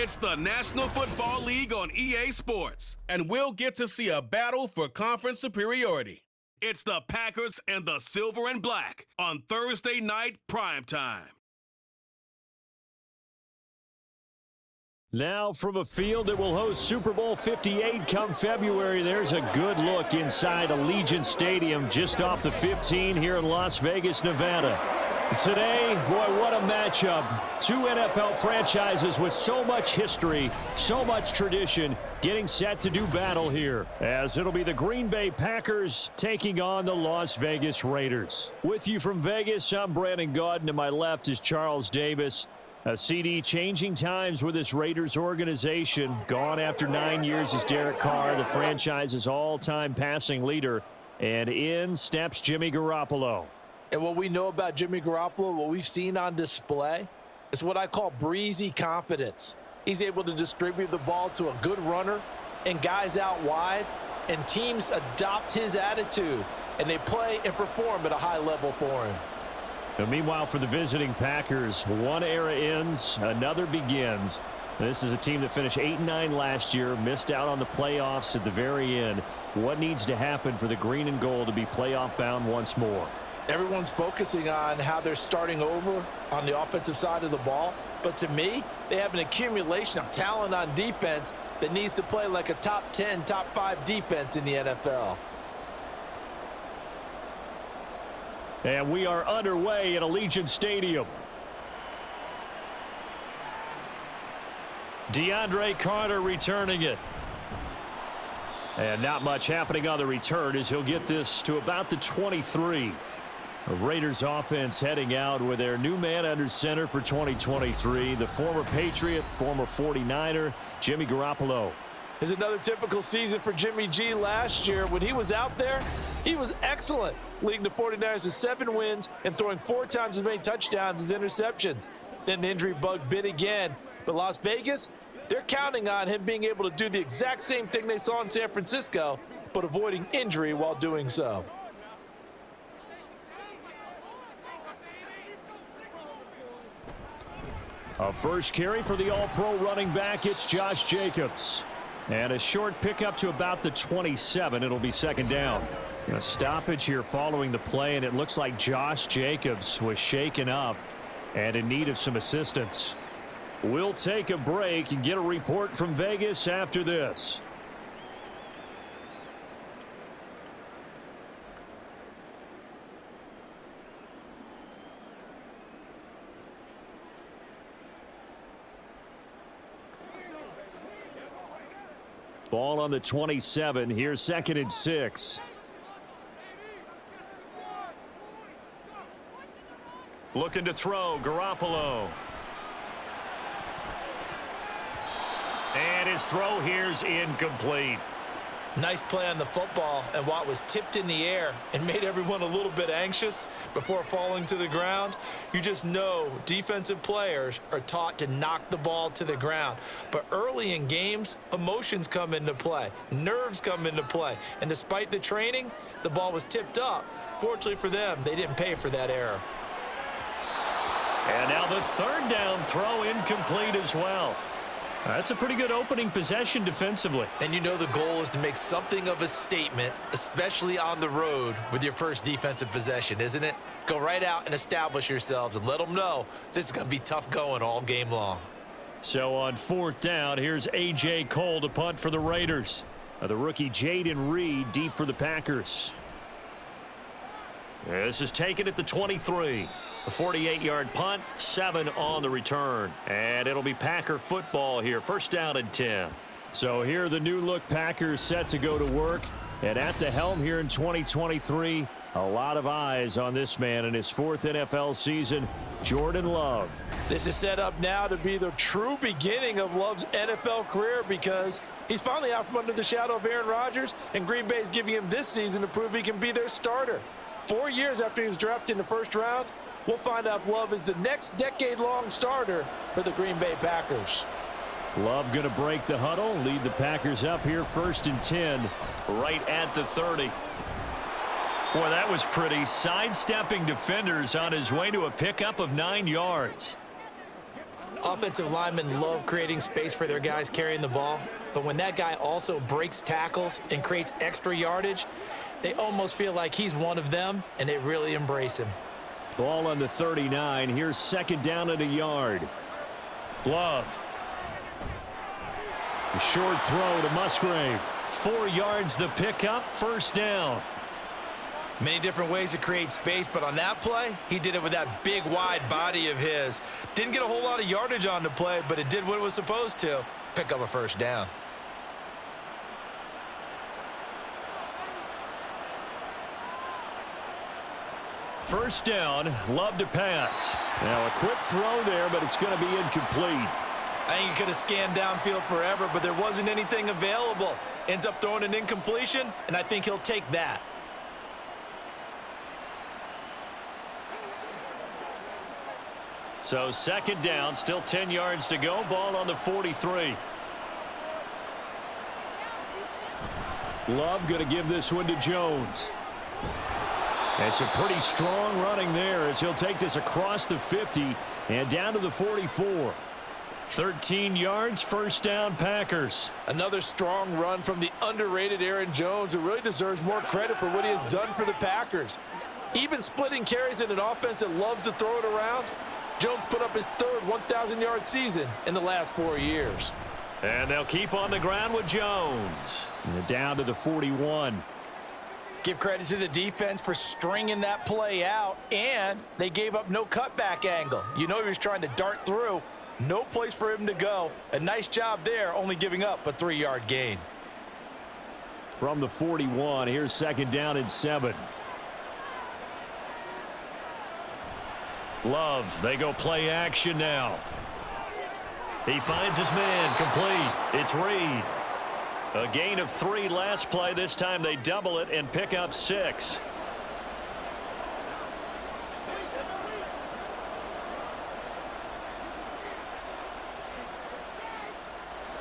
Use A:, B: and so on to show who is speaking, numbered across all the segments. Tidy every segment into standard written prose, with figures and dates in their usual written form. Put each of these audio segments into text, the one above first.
A: It's the National Football League on EA Sports, and we'll get to see a battle for conference superiority. It's the Packers and the Silver and Black on Thursday night primetime.
B: Now from a field that will host Super Bowl 58 come February, there's a good look inside Allegiant Stadium just off the 15 here in Las Vegas, Nevada. Today, boy, what a matchup. Two NFL franchises with so much history, so much tradition, getting set to do battle here, as it'll be the Green Bay Packers taking on the Las Vegas Raiders. With you from Vegas, I'm Brandon Gaudin. To my left is Charles Davis. A CD changing times with this Raiders organization. Gone after 9 years is Derek Carr, the franchise's all-time passing leader. And in steps Jimmy Garoppolo.
C: And what we know about Jimmy Garoppolo, what we've seen on display, is what I call breezy confidence. He's able to distribute the ball to a good runner and guys out wide, and teams adopt his attitude, and they play and perform at a high level for him.
B: And meanwhile, for the visiting Packers, one era ends, another begins. This is a team that finished 8-9 last year, missed out on the playoffs at the very end. What needs to happen for the green and gold to be playoff bound once more?
C: Everyone's focusing on how they're starting over on the offensive side of the ball. But to me, they have an accumulation of talent on defense that needs to play like a top 10, top 5 defense in the NFL.
B: And we are underway at Allegiant Stadium. DeAndre Carter returning it. And not much happening on the return as he'll get this to about the 23. The Raiders offense heading out with their new man under center for 2023, the former Patriot, former 49er, Jimmy Garoppolo.
C: It's another typical season for Jimmy G last year. When he was out there, he was excellent, leading the 49ers to 7 wins and throwing 4 times as many touchdowns as interceptions. Then the injury bug bit again. But Las Vegas, they're counting on him being able to do the exact same thing they saw in San Francisco, but avoiding injury while doing so.
B: A first carry for the All-Pro running back, it's Josh Jacobs. And a short pickup to about the 27. It'll be second down. A stoppage here following the play, and it looks like Josh Jacobs was shaken up and in need of some assistance. We'll take a break and get a report from Vegas after this. Ball on the 27. Here's 2nd and 6. Looking to throw, Garoppolo. And his throw here's incomplete.
C: Nice play on the football, and Watt was tipped in the air and made everyone a little bit anxious before falling to the ground. You just know defensive players are taught to knock the ball to the ground. But early in games, emotions come into play, nerves come into play, and despite the training, the ball was tipped up. Fortunately for them, they didn't pay for that error.
B: And now the 3rd down throw incomplete as well. That's a pretty good opening possession defensively.
C: And you know the goal is to make something of a statement, especially on the road with your first defensive possession, isn't it? Go right out and establish yourselves and let them know this is going to be tough going all game long.
B: So on 4th down, here's A.J. Cole to punt for the Raiders. The rookie Jaden Reed deep for the Packers. This is taken at the 23. A 48-yard punt, 7 on the return. And it'll be Packer football here. First down and 10. So here are the new-look Packers set to go to work. And at the helm here in 2023, a lot of eyes on this man in his 4th NFL season, Jordan Love.
C: This is set up now to be the true beginning of Love's NFL career because he's finally out from under the shadow of Aaron Rodgers, and Green Bay is giving him this season to prove he can be their starter. 4 years after he was drafted in the 1st round, we'll find out if Love is the next decade-long starter for the Green Bay Packers.
B: Love going to break the huddle, lead the Packers up here 1st and 10, right at the 30. Boy, that was pretty. Sidestepping defenders on his way to a pickup of 9 yards.
C: Offensive linemen love creating space for their guys carrying the ball, but when that guy also breaks tackles and creates extra yardage, they almost feel like he's one of them, and they really embrace him.
B: Ball on the 39. Here's second down and a yard. Love. A short throw to Musgrave. 4 yards the pickup, first down.
C: Many different ways to create space, but on that play, he did it with that big, wide body of his. Didn't get a whole lot of yardage on the play, but it did what it was supposed to. Pick up a first down.
B: First down, Love to pass. Now a quick throw there, but it's going to be incomplete.
C: I think he could have scanned downfield forever, but there wasn't anything available. Ends up throwing an incompletion, and I think he'll take that.
B: So second down, still 10 yards to go. Ball on the 43. Love going to give this one to Jones. It's a pretty strong running there as he'll take this across the 50 and down to the 44. 13 yards, first down, Packers.
D: Another strong run from the underrated Aaron Jones, who really deserves more credit for what he has done for the Packers. Even splitting carries in an offense that loves to throw it around, Jones put up his third 1,000-yard season in the last 4 years.
B: And they'll keep on the ground with Jones. And down to the 41.
C: Give credit to the defense for stringing that play out, and they gave up no cutback angle. You know he was trying to dart through. No place for him to go. A nice job there, only giving up a 3-yard gain.
B: From the 41, here's second down and 7. Love, they go play action now. He finds his man, complete. It's Reed. A gain of 3 last play. This time they double it and pick up 6.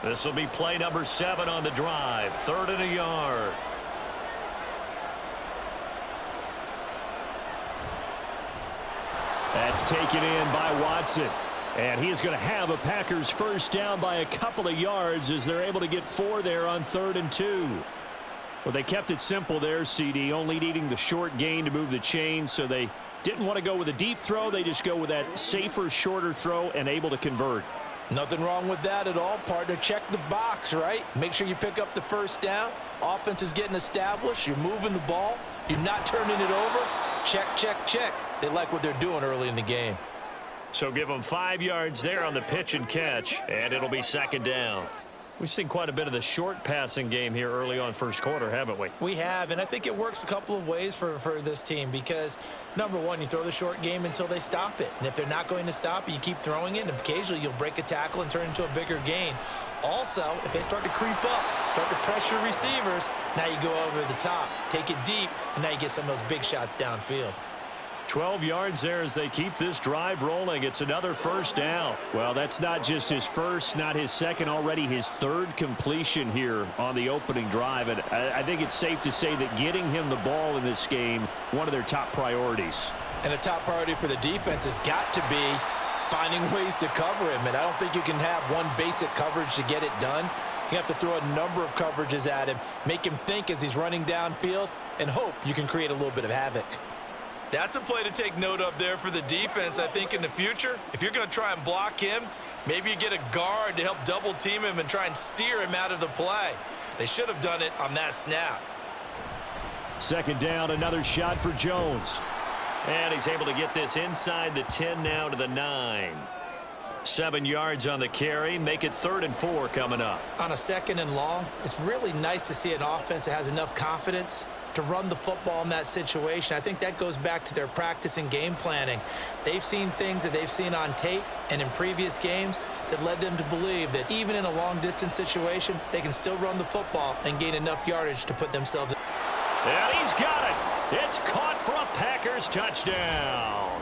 B: This will be play number 7 on the drive. 3rd and a yard. That's taken in by Watson. And he is going to have a Packers first down by a couple of yards as they're able to get 4 there on 3rd and 2. Well, they kept it simple there, CD, only needing the short gain to move the chains, so they didn't want to go with a deep throw. They just go with that safer, shorter throw and able to convert.
C: Nothing wrong with that at all, partner. Check the box, right? Make sure you pick up the first down. Offense is getting established. You're moving the ball. You're not turning it over. Check, check, check. They like what they're doing early in the game.
B: So give them 5 yards there on the pitch and catch, and it'll be second down. We've seen quite a bit of the short passing game here early on first quarter, haven't we?
C: We have, and I think it works a couple of ways for this team because, number one, you throw the short game until they stop it. And if they're not going to stop it, you keep throwing it, and occasionally you'll break a tackle and turn it into a bigger gain. Also, if they start to creep up, start to pressure receivers, now you go over the top, take it deep, and now you get some of those big shots downfield.
B: 12 yards there as they keep this drive rolling. It's another first down. Well, that's not just his first, not his second, already his 3rd completion here on the opening drive. And I think it's safe to say that getting him the ball in this game, one of their top priorities.
C: And the top priority for the defense has got to be finding ways to cover him. And I don't think you can have one basic coverage to get it done. You have to throw a number of coverages at him, make him think as he's running downfield, and hope you can create a little bit of havoc. That's a play to take note of there for the defense, I think, in the future. If you're going to try and block him, maybe you get a guard to help double team him and try and steer him out of the play. They should have done it on that snap.
B: Second down, another shot for Jones. And he's able to get this inside the 10 now to the 9. 7 yards on the carry. Make it 3rd and 4 coming up.
C: On a 2nd and long, it's really nice to see an offense that has enough confidence to run the football in that situation. I think that goes back to their practice and game planning. They've seen things that they've seen on tape and in previous games that led them to believe that even in a long-distance situation, they can still run the football and gain enough yardage to put themselves in.
B: And he's got it. It's caught for a Packers touchdown.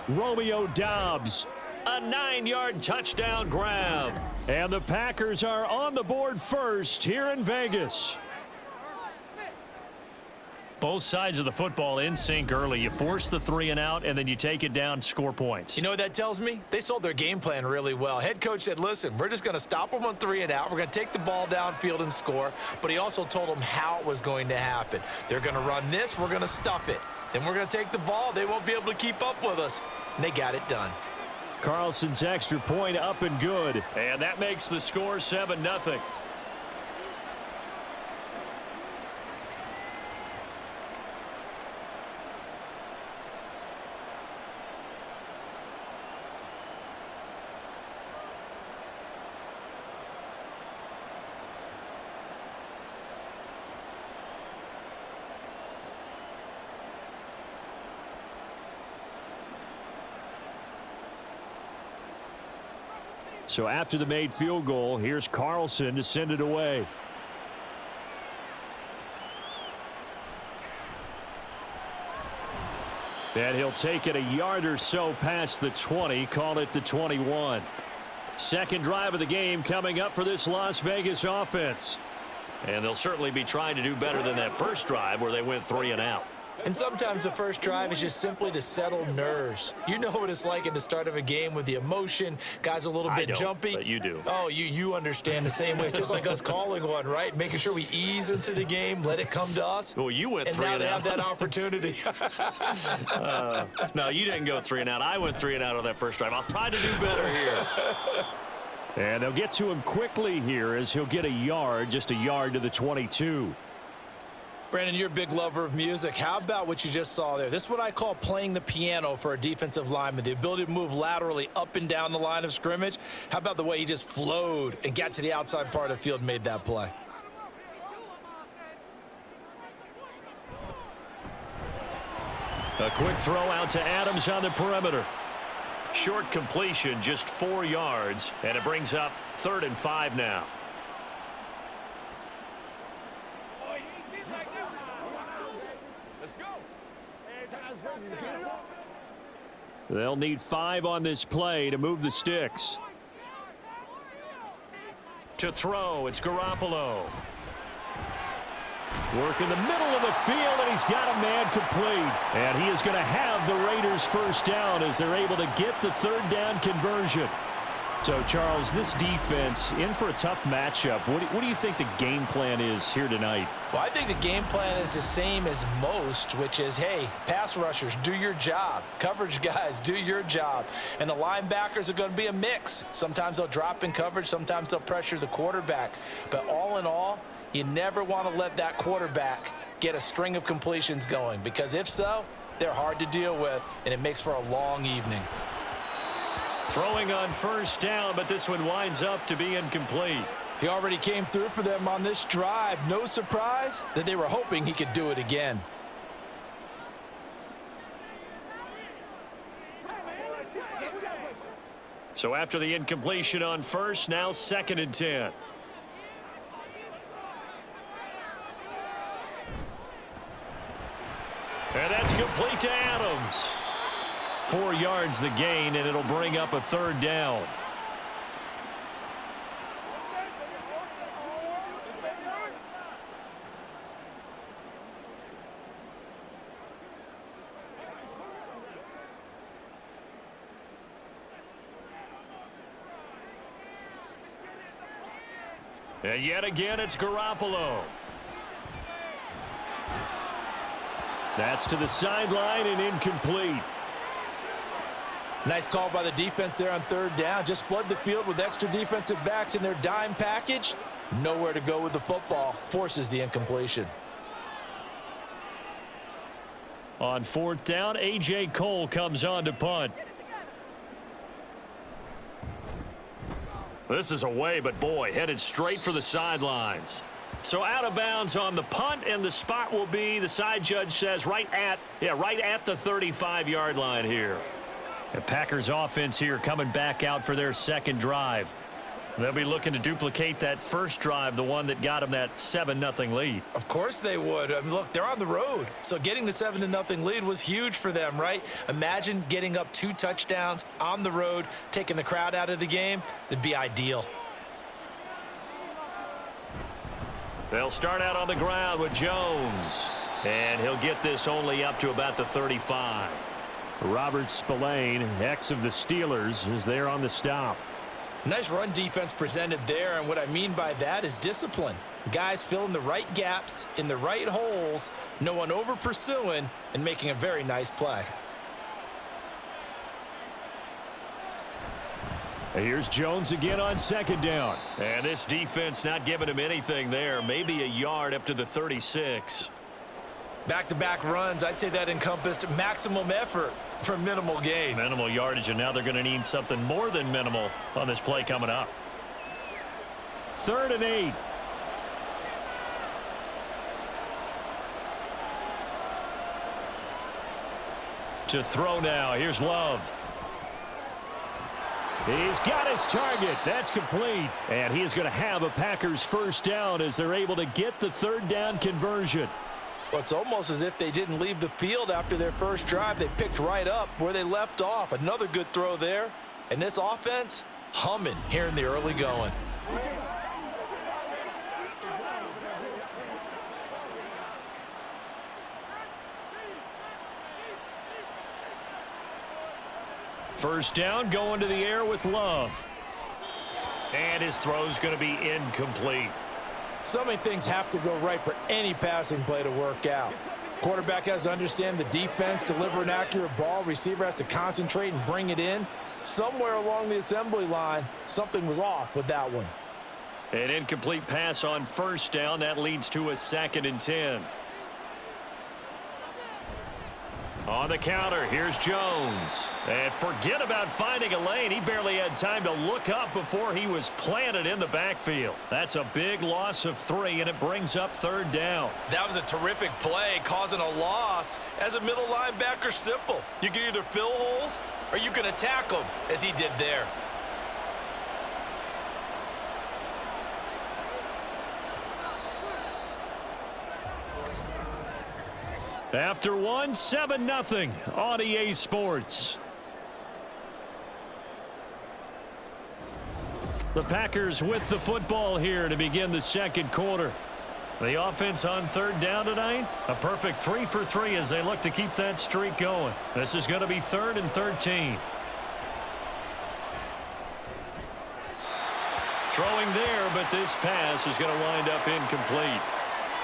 B: Romeo Doubs, a 9-yard touchdown grab. And the Packers are on the board first here in Vegas. Both sides of the football in sync early. You force the 3-and-out, and then you take it down, score points.
C: You know what that tells me? They sold their game plan really well. Head coach said, listen, we're just going to stop them on 3-and-out. We're going to take the ball downfield and score. But he also told them how it was going to happen. They're going to run this. We're going to stuff it. Then we're going to take the ball. They won't be able to keep up with us. And they got it done.
B: Carlson's extra point up and good. And that makes the score 7-0. So after the made field goal, here's Carlson to send it away. And he'll take it a yard or so past the 20, call it the 21. Second drive of the game coming up for this Las Vegas offense. And they'll certainly be trying to do better than that first drive where they went 3-and-out.
C: And sometimes the first drive is just simply to settle nerves. You know what it's like at the start of a game with the emotion. Guys a little bit jumpy.
B: But you do.
C: Oh, you understand the same way. It's just like us calling one, right? Making sure we ease into the game, let it come to us.
B: Well, you went 3-and-out.
C: And now they have that opportunity.
B: No, you didn't go 3-and-out. I went 3-and-out on that first drive. I'll try to do better here. And they'll get to him quickly here as he'll get a yard, just a yard to the 22.
C: Brandon, you're a big lover of music. How about what you just saw there? This is what I call playing the piano for a defensive lineman, the ability to move laterally up and down the line of scrimmage. How about the way he just flowed and got to the outside part of the field and made that play?
B: A quick throw out to Adams on the perimeter. Short completion, just 4 yards, and it brings up 3rd and 5 now. They'll need 5 on this play to move the sticks. To throw, it's Garoppolo. Work in the middle of the field, and he's got a man complete. And he is going to have the Raiders first down as they're able to get the 3rd down conversion. So, Charles, this defense in for a tough matchup. What do you think the game plan is here tonight?
C: Well, I think the game plan is the same as most, which is, hey, pass rushers, do your job. Coverage guys, do your job. And the linebackers are going to be a mix. Sometimes they'll drop in coverage. Sometimes they'll pressure the quarterback. But all in all, you never want to let that quarterback get a string of completions going, because if so, they're hard to deal with, and it makes for a long evening.
B: Throwing on first down, but this one winds up to be incomplete.
C: He already came through for them on this drive. No surprise that they were hoping he could do it again.
B: So after the incompletion on first, now 2nd and 10. And that's complete to Adams. 4 yards the gain, and it'll bring up a 3rd down. And yet again, it's Garoppolo. That's to the sideline and incomplete.
C: Nice call by the defense there on 3rd down. Just flood the field with extra defensive backs in their dime package. Nowhere to go with the football. Forces the incompletion.
B: On 4th down, A.J. Cole comes on to punt. This is away, but boy, headed straight for the sidelines. So out of bounds on the punt, and the spot will be, the side judge says, right at the 35-yard line here. The Packers offense here coming back out for their 2nd drive. They'll be looking to duplicate that first drive, the one that got them that 7-0 lead.
C: Of course they would. I mean, look, they're on the road. So getting the 7-0 lead was huge for them, right? Imagine getting up 2 touchdowns on the road, taking the crowd out of the game. It'd be ideal.
B: They'll start out on the ground with Jones. And he'll get this only up to about the 35. Robert Spillane, ex of the Steelers, is there on the stop.
C: Nice run defense presented there, and what I mean by that is discipline. Guys filling the right gaps in the right holes, no one over pursuing, and making a very nice play.
B: Here's Jones again on second down. And this defense not giving him anything there. Maybe a yard up to the 36.
C: Back-to-back runs, I'd say that encompassed maximum effort for minimal gain.
B: Minimal yardage, and now they're going to need something more than minimal on this play coming up. 3rd and 8. To throw now. Here's Love. He's got his target. That's complete. And he is going to have a Packers first down as they're able to get the 3rd down conversion.
D: Well, it's almost as if they didn't leave the field after their first drive. They picked right up where they left off. Another good throw there. And this offense, humming here in the early going.
B: First down, going to the air with Love. And his throw's going to be incomplete.
D: So many things have to go right for any passing play to work out. Quarterback has to understand the defense, deliver an accurate ball. Receiver has to concentrate and bring it in. Somewhere along the assembly line, something was off with that one.
B: An incomplete pass on first down. That leads to a 2nd and 10. On the counter, here's Jones. And forget about finding a lane. He barely had time to look up before he was planted in the backfield. That's a big loss of 3, and it brings up 3rd down.
C: That was a terrific play, causing a loss. As a middle linebacker, simple. You can either fill holes or you can attack them, as he did there.
B: After 1, 7-0 on EA Sports. The Packers with the football here to begin the 2nd quarter. The offense on 3rd down tonight, a perfect 3 for 3 as they look to keep that streak going. This is going to be 3rd and 13. Throwing there, but this pass is going to wind up incomplete.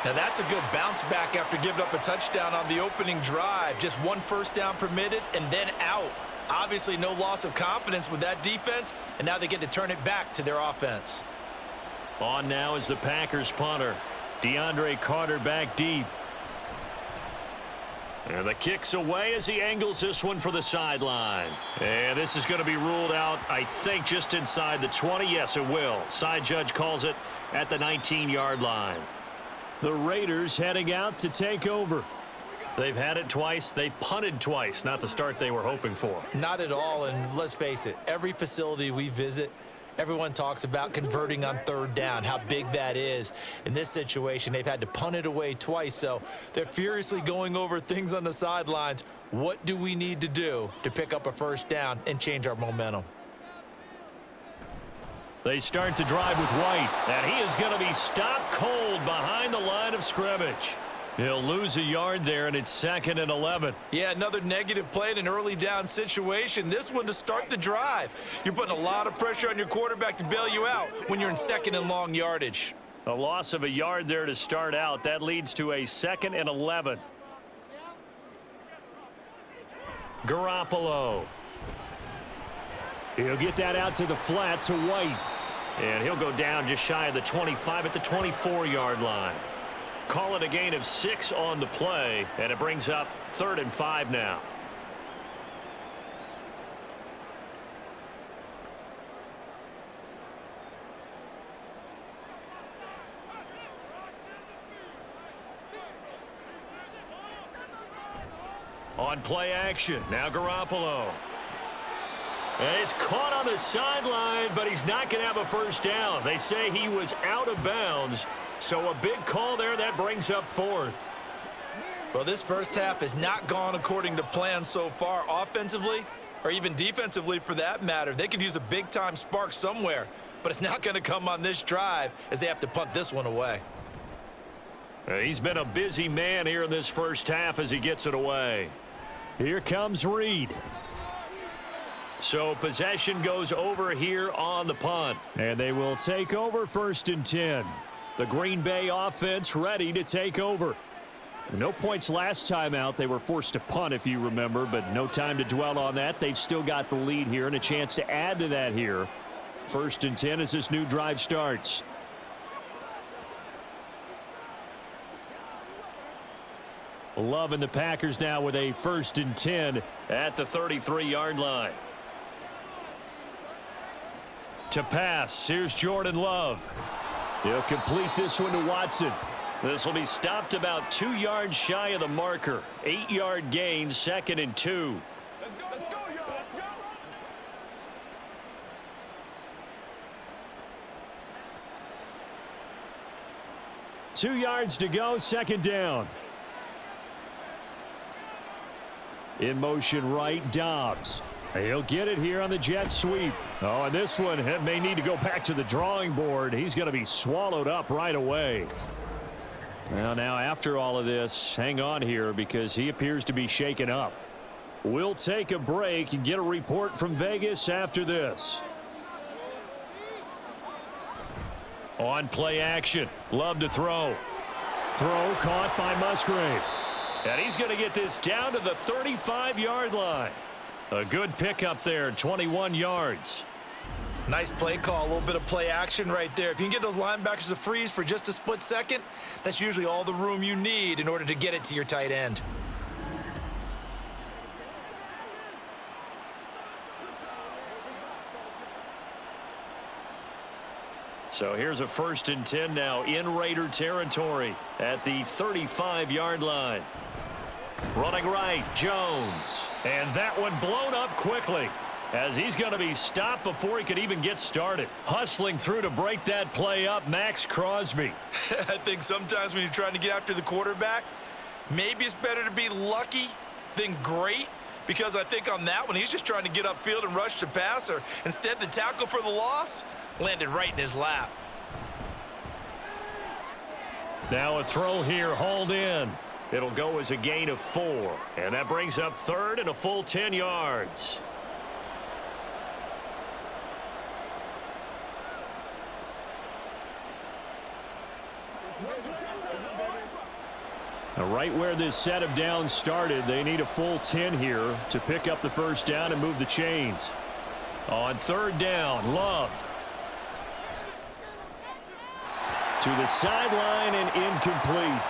C: Now that's a good bounce back after giving up a touchdown on the opening drive. Just 1 first down permitted and then out. Obviously no loss of confidence with that defense, and now they get to turn it back to their offense.
B: On now is the Packers punter. DeAndre Carter back deep. And the kick's away as he angles this one for the sideline. And this is going to be ruled out, I think, just inside the 20. Yes, it will. Side judge calls it at the 19-yard line. The Raiders heading out to take over. They've had it twice. They've punted twice. Not the start they were hoping for.
C: Not at all, and let's face it, every facility we visit, everyone talks about converting on 3rd down, how big that is. In this situation, they've had to punt it away twice, so they're furiously going over things on the sidelines. What do we need to do to pick up a first down and change our momentum?
B: They start the drive with White, and he is going to be stopped cold behind the line of scrimmage. He'll lose a yard there, and it's 2nd and 11.
C: Yeah, another negative play in an early down situation. This one to start the drive. You're putting a lot of pressure on your quarterback to bail you out when you're in 2nd and long yardage.
B: A loss of a yard there to start out. That leads to a 2nd and 11. Garoppolo. He'll get that out to the flat to White. And he'll go down just shy of the 25 at the 24-yard line. Call it a gain of 6 on the play, and it brings up 3rd and 5 now. On play action, now Garoppolo. And it's caught on the sideline, but he's not going to have a first down. They say he was out of bounds, so a big call there that brings up 4th.
C: Well, this first half has not gone according to plan so far offensively, or even defensively for that matter. They could use a big-time spark somewhere, but it's not going to come on this drive as they have to punt this one away.
B: He's been a busy man here in this first half as he gets it away. Here comes Reed. So possession goes over here on the punt. And they will take over 1st and 10. The Green Bay offense ready to take over. No points last time out. They were forced to punt, if you remember, but no time to dwell on that. They've still got the lead here and a chance to add to that here. 1st and 10 as this new drive starts. Love and the Packers now with a 1st and 10 at the 33-yard line. To pass, here's Jordan Love. He'll complete this one to Watson. This will be stopped about 2 yards shy of the marker. 8-yard gain, 2nd and 2.
D: Let's go, y'all. Let's go.
B: 2 yards to go, 2nd down. In motion right, Dobbs. He'll get it here on the jet sweep. Oh, and this one may need to go back to the drawing board. He's going to be swallowed up right away. Well, now after all of this, hang on here because he appears to be shaken up. We'll take a break and get a report from Vegas after this. On play action. Love to throw. Throw caught by Musgrave. And he's going to get this down to the 35-yard line. A good pickup there, 21 yards.
C: Nice play call, a little bit of play action right there. If you can get those linebackers to freeze for just a split second, that's usually all the room you need in order to get it to your tight end.
B: So here's a 1st and 10 now in Raider territory at the 35-yard line. Running right, Jones. And that one blown up quickly as he's going to be stopped before he could even get started. Hustling through to break that play up, Max Crosby.
C: I think sometimes when you're trying to get after the quarterback, maybe it's better to be lucky than great, because I think on that one, he's just trying to get upfield and rush the passer. Instead, the tackle for the loss landed right in his lap.
B: Now a throw here, hauled in. It'll go as a gain of 4, and that brings up 3rd and a full 10 yards. Now right where this set of downs started, they need a full 10 here to pick up the 1st down and move the chains. On 3rd down, Love. To the sideline and incomplete.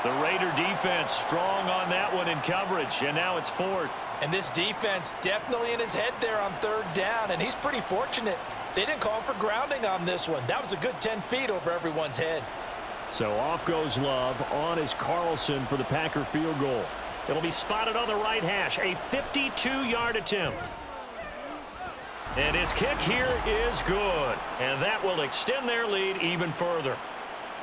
B: The Raider defense strong on that one in coverage, and now it's 4th.
C: And this defense definitely in his head there on 3rd down, and he's pretty fortunate. They didn't call for grounding on this one. That was a good 10 feet over everyone's head.
B: So off goes Love. On is Carlson for the Packer field goal. It'll be spotted on the right hash. A 52-yard attempt. And his kick here is good. And that will extend their lead even further.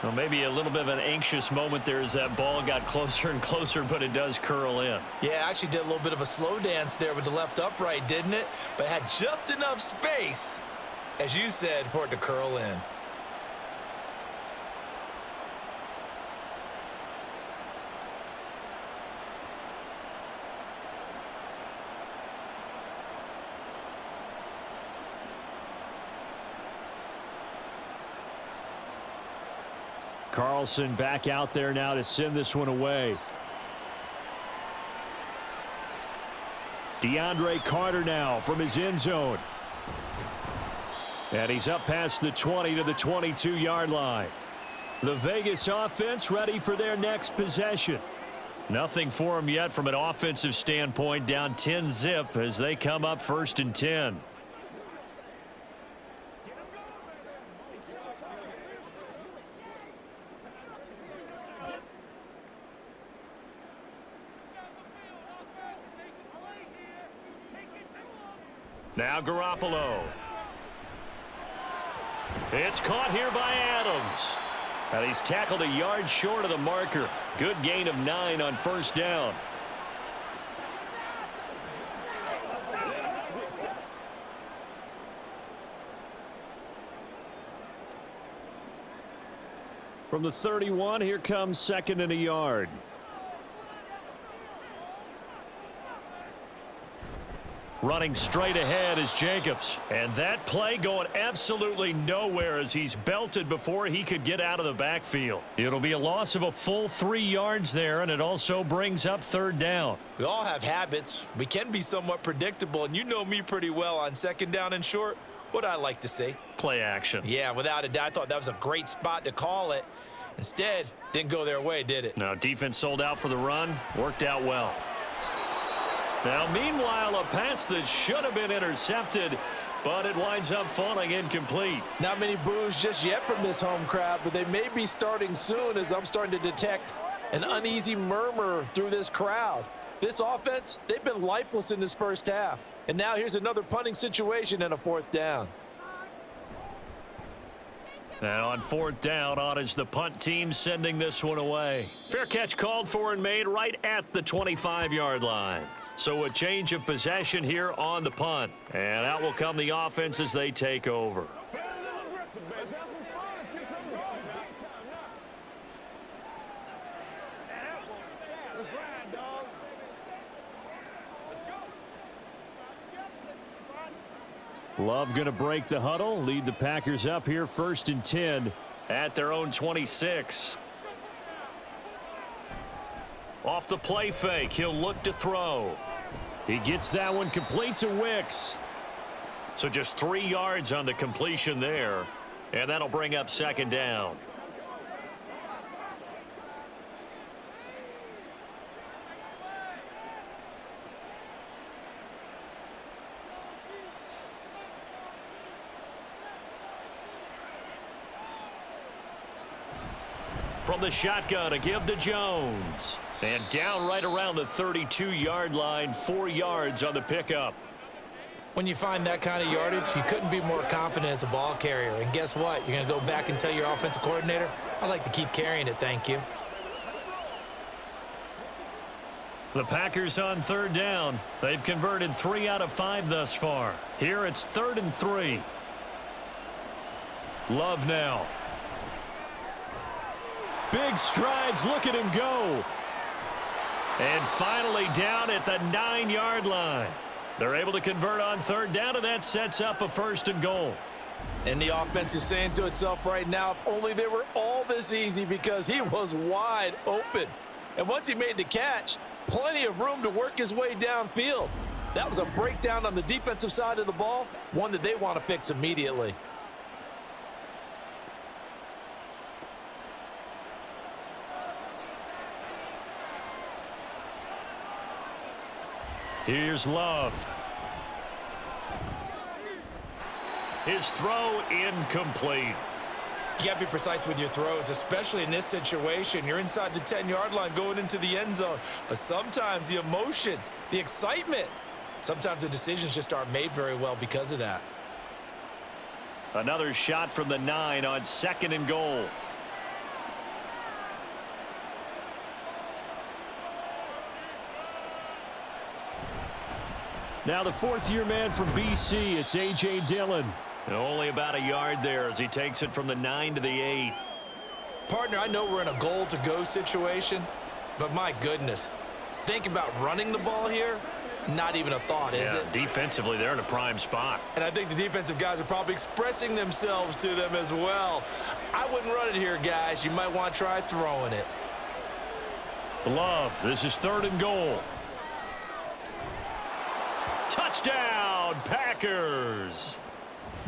B: Well, maybe a little bit of an anxious moment there as that ball got closer and closer, but it does curl in.
C: Yeah, actually did a little bit of a slow dance there with the left upright, didn't it? But had just enough space, as you said, for it to curl in.
B: Carlson back out there now to send this one away. DeAndre Carter now from his end zone. And he's up past the 20 to the 22-yard line. The Vegas offense ready for their next possession. Nothing for them yet from an offensive standpoint, down 10-zip as they come up 1st and 10. Now Garoppolo. It's caught here by Adams. And he's tackled a yard short of the marker. Good gain of 9 on 1st down. From the 31, here comes 2nd and a yard. Running straight ahead is Jacobs. And that play going absolutely nowhere as he's belted before he could get out of the backfield. It'll be a loss of a full 3 yards there, and it also brings up 3rd down.
C: We all have habits. We can be somewhat predictable, and you know me pretty well on 2nd down and short. What I like to see.
B: Play action.
C: Yeah, without a doubt. I thought that was a great spot to call it. Instead, didn't go their way, did it?
B: Now, defense sold out for the run. Worked out well. Now, meanwhile, a pass that should have been intercepted, but it winds up falling incomplete.
D: Not many boos just yet from this home crowd, but they may be starting soon as I'm starting to detect an uneasy murmur through this crowd. This offense, they've been lifeless in this first half. And now here's another punting situation and a 4th down.
B: Now on 4th down, on is the punt team sending this one away. Fair catch called for and made right at the 25-yard line. So a change of possession here on the punt. And out will come the offense as they take over. Love going to break the huddle, lead the Packers up here 1st and 10 at their own 26. Off the play fake, he'll look to throw. He gets that one complete to Wicks. So just 3 yards on the completion there, and that'll bring up 2nd down. From the shotgun, a give to Jones. And down right around the 32-yard line, 4 yards on the pickup.
C: When you find that kind of yardage, you couldn't be more confident as a ball carrier. And guess what? You're going to go back and tell your offensive coordinator, I'd like to keep carrying it, thank you.
B: The Packers on 3rd down. They've converted 3 out of 5 thus far. Here it's 3rd and 3. Love now. Big strides, look at him go. And finally down at the 9-yard line. They're able to convert on 3rd down, and that sets up a 1st and goal.
D: And the offense is saying to itself right now, if only they were all this easy, because he was wide open. And once he made the catch, plenty of room to work his way downfield. That was a breakdown on the defensive side of the ball, one that they want to fix immediately.
B: Here's Love. His throw incomplete.
C: You got to be precise with your throws, especially in this situation. You're inside the 10-yard line going into the end zone. But sometimes the emotion, the excitement, sometimes the decisions just aren't made very well because of that.
B: Another shot from the 9 on 2nd and goal. Now the 4th-year man from BC, it's A.J. Dillon. Only about a yard there as he takes it from the 9 to the 8.
C: Partner, I know we're in a goal-to-go situation, but my goodness, think about running the ball here. Not even a thought, is it?
B: Defensively, they're in a prime spot.
C: And I think the defensive guys are probably expressing themselves to them as well. I wouldn't run it here, guys. You might want to try throwing it.
B: Love, this is 3rd and goal. Touchdown, Packers.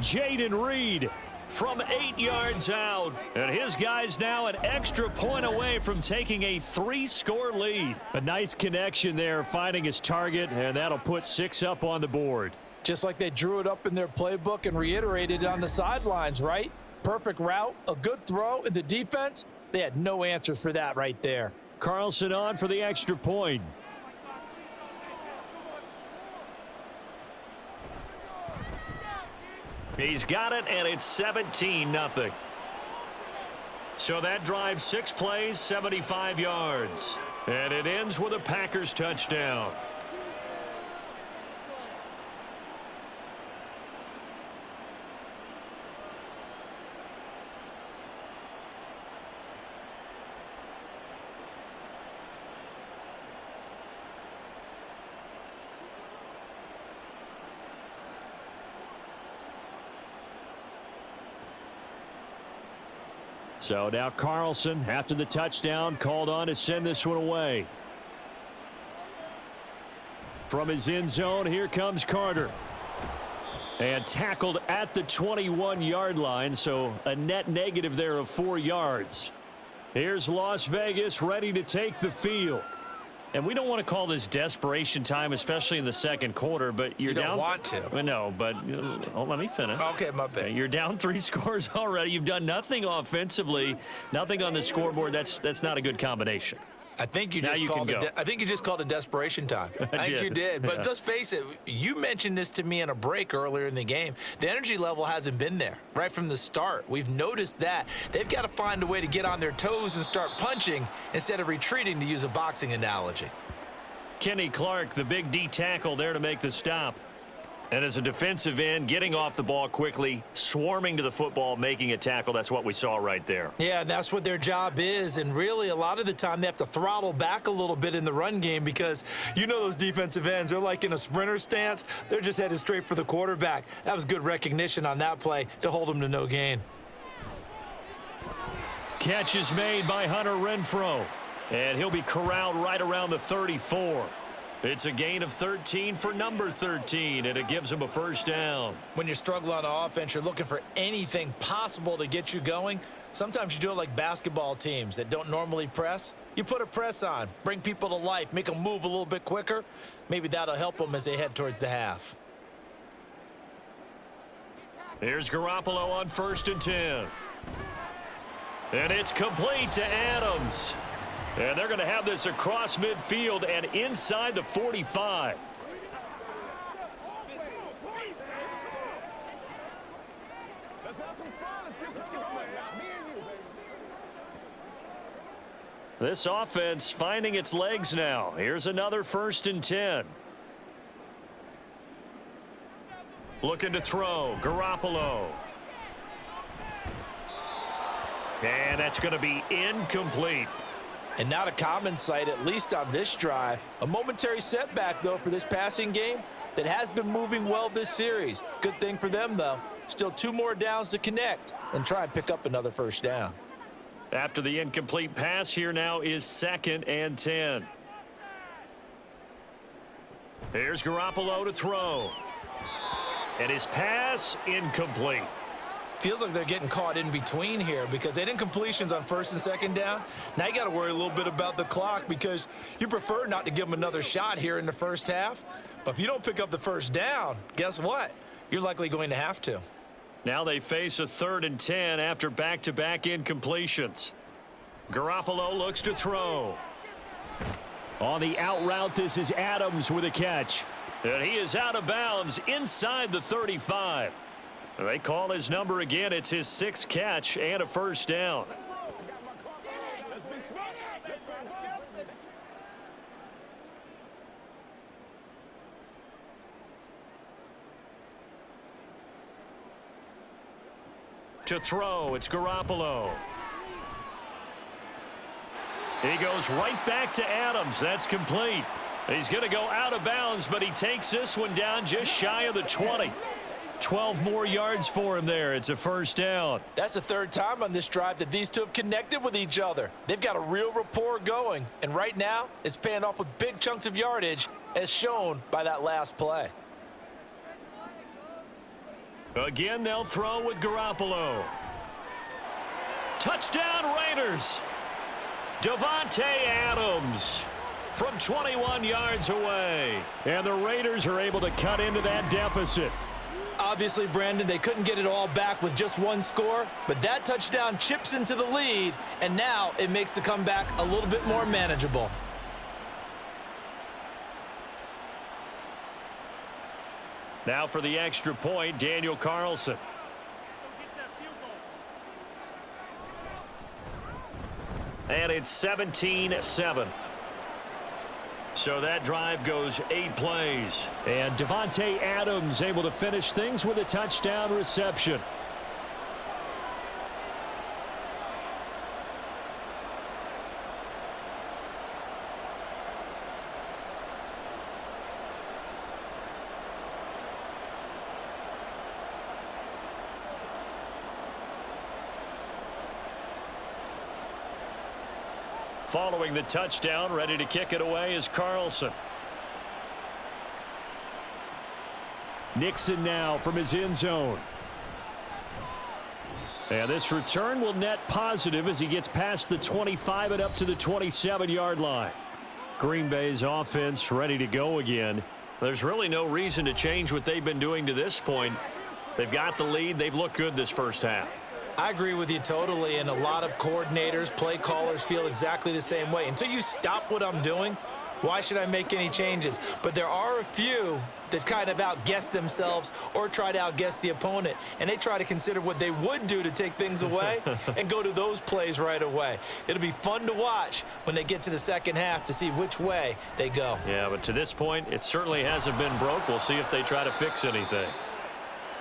B: Jaden Reed from 8 yards out. And his guys now an extra point away from taking a 3-score lead. A nice connection there, finding his target, and that'll put 6 up on the board.
D: Just like they drew it up in their playbook and reiterated it on the sidelines, right? Perfect route, a good throw, and the defense, they had no answers for that right there.
B: Carlson on for the extra point. He's got it, and it's 17-0. So that drives 6 plays, 75 yards. And it ends with a Packers touchdown. So now Carlson, after the touchdown, called on to send this one away. From his end zone, here comes Carter. And tackled at the 21-yard line, so a net negative there of 4 yards. Here's Las Vegas ready to take the field. And we don't want to call this desperation time, especially in the second quarter, but you're
C: you don't
B: down.
C: Want to.
B: No, but let me finish.
C: Okay, my bad.
B: You're down 3 scores already. You've done nothing offensively, nothing on the scoreboard. That's not a good combination.
C: I think you just called it desperation time. I think you did. But let's face it, you mentioned this to me in a break earlier in the game. The energy level hasn't been there right from the start. We've noticed that. They've got to find a way to get on their toes and start punching instead of retreating, to use a boxing analogy.
B: Kenny Clark, the big D tackle there to make the stop. And as a defensive end, getting off the ball quickly, swarming to the football, making a tackle, that's what we saw right there.
C: Yeah, that's what their job is. And really, a lot of the time, they have to throttle back a little bit in the run game because you know those defensive ends, they're like in a sprinter stance. They're just headed straight for the quarterback. That was good recognition on that play to hold them to no gain.
B: Catch is made by Hunter Renfrow. And he'll be corralled right around the 34. It's a gain of 13 for number 13, and it gives him a first down.
C: When you're struggling on offense, you're looking for anything possible to get you going. Sometimes you do it like basketball teams that don't normally press. You put a press on, bring people to life, make them move a little bit quicker. Maybe that'll help them as they head towards the half.
B: Here's Garoppolo on 1st and 10. And it's complete to Adams. And they're going to have this across midfield and inside the 45. This offense finding its legs now. Here's another 1st and 10. Looking to throw. Garoppolo. And that's going to be incomplete.
D: And not a common sight, at least on this drive. A momentary setback, though, for this passing game that has been moving well this series. Good thing for them, though. Still 2 more downs to connect and try and pick up another first down.
B: After the incomplete pass, here now is 2nd and 10. Here's Garoppolo to throw. And his pass incomplete.
C: Feels like they're getting caught in between here because they didn't completions on 1st and 2nd down. Now you got to worry a little bit about the clock because you prefer not to give them another shot here in the first half. But if you don't pick up the first down, guess what? You're likely going to have to.
B: Now they face a 3rd and 10 after back-to-back incompletions. Garoppolo looks to throw. On the out route, this is Adams with a catch. And he is out of bounds inside the 35. They call his number again. It's his 6th catch and a first down. To throw, it's Garoppolo. He goes right back to Adams. That's complete. He's going to go out of bounds, but he takes this one down just shy of the 20. 12 more yards for him there. It's a first down.
D: That's the 3rd time on this drive that these two have connected with each other. They've got a real rapport going, and right now it's paying off with big chunks of yardage as shown by that last play.
B: Again, they'll throw with Garoppolo. Touchdown Raiders. Davante Adams from 21 yards away. And the Raiders are able to cut into that deficit.
C: Obviously, Brandon, they couldn't get it all back with just 1 score, but that touchdown chips into the lead, and now it makes the comeback a little bit more manageable.
B: Now for the extra point, Daniel Carlson. And it's 17-7. So that drive goes 8 plays. And Davante Adams able to finish things with a touchdown reception. Following the touchdown, ready to kick it away is Carlson. Nixon now from his end zone. And this return will net positive as he gets past the 25 and up to the 27-yard line. Green Bay's offense ready to go again. There's really no reason to change what they've been doing to this point. They've got the lead. They've looked good this first half.
C: I agree with you totally, and a lot of coordinators, play callers feel exactly the same way. Until you stop what I'm doing, why should I make any changes? But there are a few that kind of outguess themselves or try to outguess the opponent, and they try to consider what they would do to take things away and go to those plays right away. It'll be fun to watch when they get to the second half to see which way they go.
B: Yeah, but to this point, it certainly hasn't been broke. We'll see if they try to fix anything.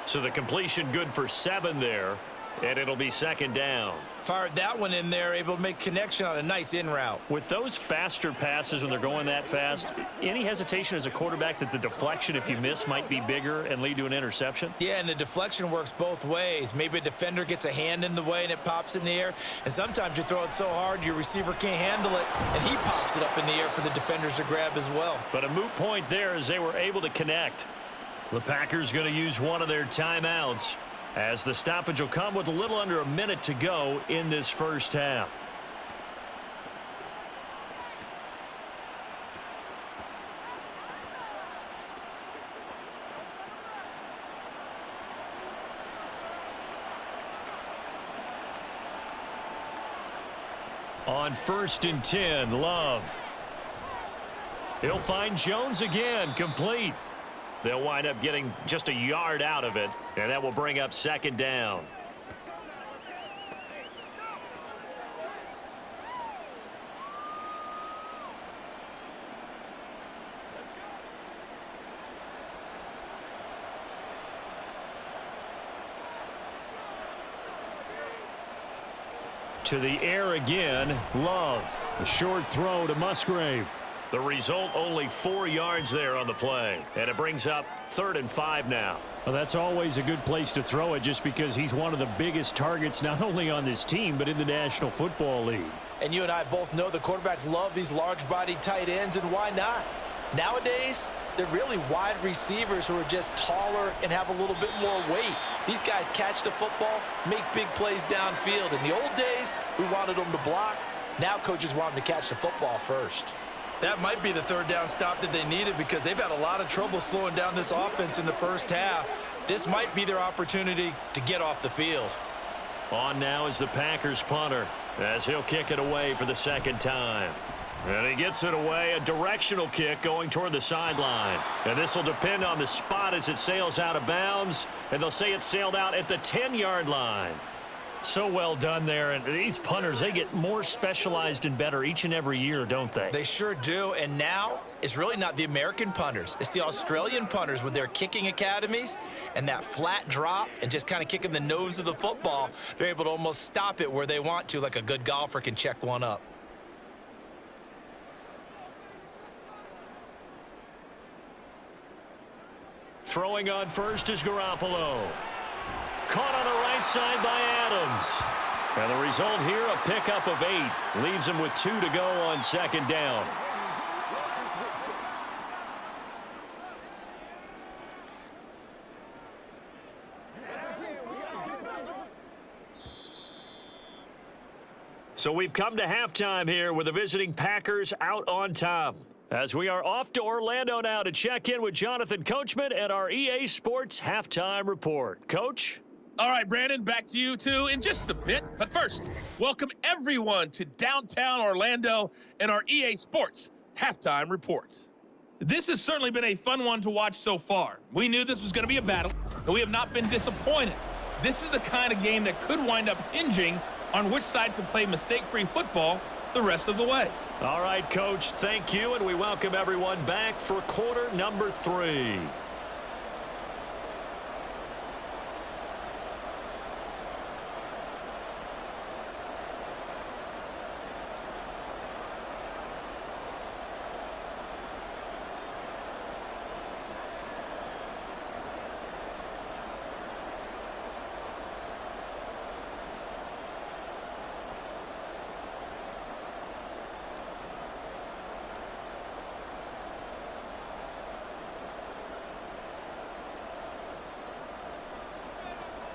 B: So the completion good for 7 there, and it'll be second down.
C: Fired that one in there, able to make connection on a nice in route.
B: With those faster passes when they're going that fast, any hesitation as a quarterback that the deflection, if you miss, might be bigger and lead to an interception?
C: Yeah, and the deflection works both ways. Maybe a defender gets a hand in the way and it pops in the air, and sometimes you throw it so hard your receiver can't handle it, and he pops it up in the air for the defenders to grab as well.
B: But a moot point there as they were able to connect. The Packers going to use one of their timeouts, as the stoppage will come with a little under a minute to go in this first half. On 1st and 10, Love. He'll find Jones again, complete. They'll wind up getting just a yard out of it, and that will bring up second down. To the air again, Love. A short throw to Musgrave. The result, only 4 yards there on the play. And it brings up 3rd and 5 now. Well, that's always a good place to throw it just because he's one of the biggest targets not only on this team but in the National Football League.
C: And you and I both know the quarterbacks love these large-bodied tight ends, and why not? Nowadays, they're really wide receivers who are just taller and have a little bit more weight. These guys catch the football, make big plays downfield. In the old days, we wanted them to block. Now coaches want them to catch the football first. That might be the 3rd down stop that they needed because they've had a lot of trouble slowing down this offense in the first half. This might be their opportunity to get off the field.
B: On now is the Packers punter as he'll kick it away for the 2nd time. And he gets it away, a directional kick going toward the sideline. And this will depend on the spot as it sails out of bounds. And they'll say it sailed out at the 10-yard line. So well done there. And these punters, they get more specialized and better each and every year, don't they?
C: They sure do. And now it's really not the American punters. It's the Australian punters with their kicking academies and that flat drop and just kind of kicking the nose of the football. They're able to almost stop it where they want to, like a good golfer can check one up.
B: Throwing on first is Garoppolo. Caught on the right side by Adams. And the result here, a pickup of 8. Leaves him with 2 to go on 2nd down. So we've come to halftime here with the visiting Packers out on top. As we are off to Orlando now to check in with Jonathan Coachman and our EA Sports Halftime Report. Coach?
E: All right, Brandon, back to you two in just a bit. But first, welcome everyone to downtown Orlando and our EA Sports Halftime Report. This has certainly been a fun one to watch so far. We knew this was going to be a battle, and we have not been disappointed. This is the kind of game that could wind up hinging on which side could play mistake-free football the rest of the way.
B: All right, Coach, thank you, and we welcome everyone back for quarter number 3.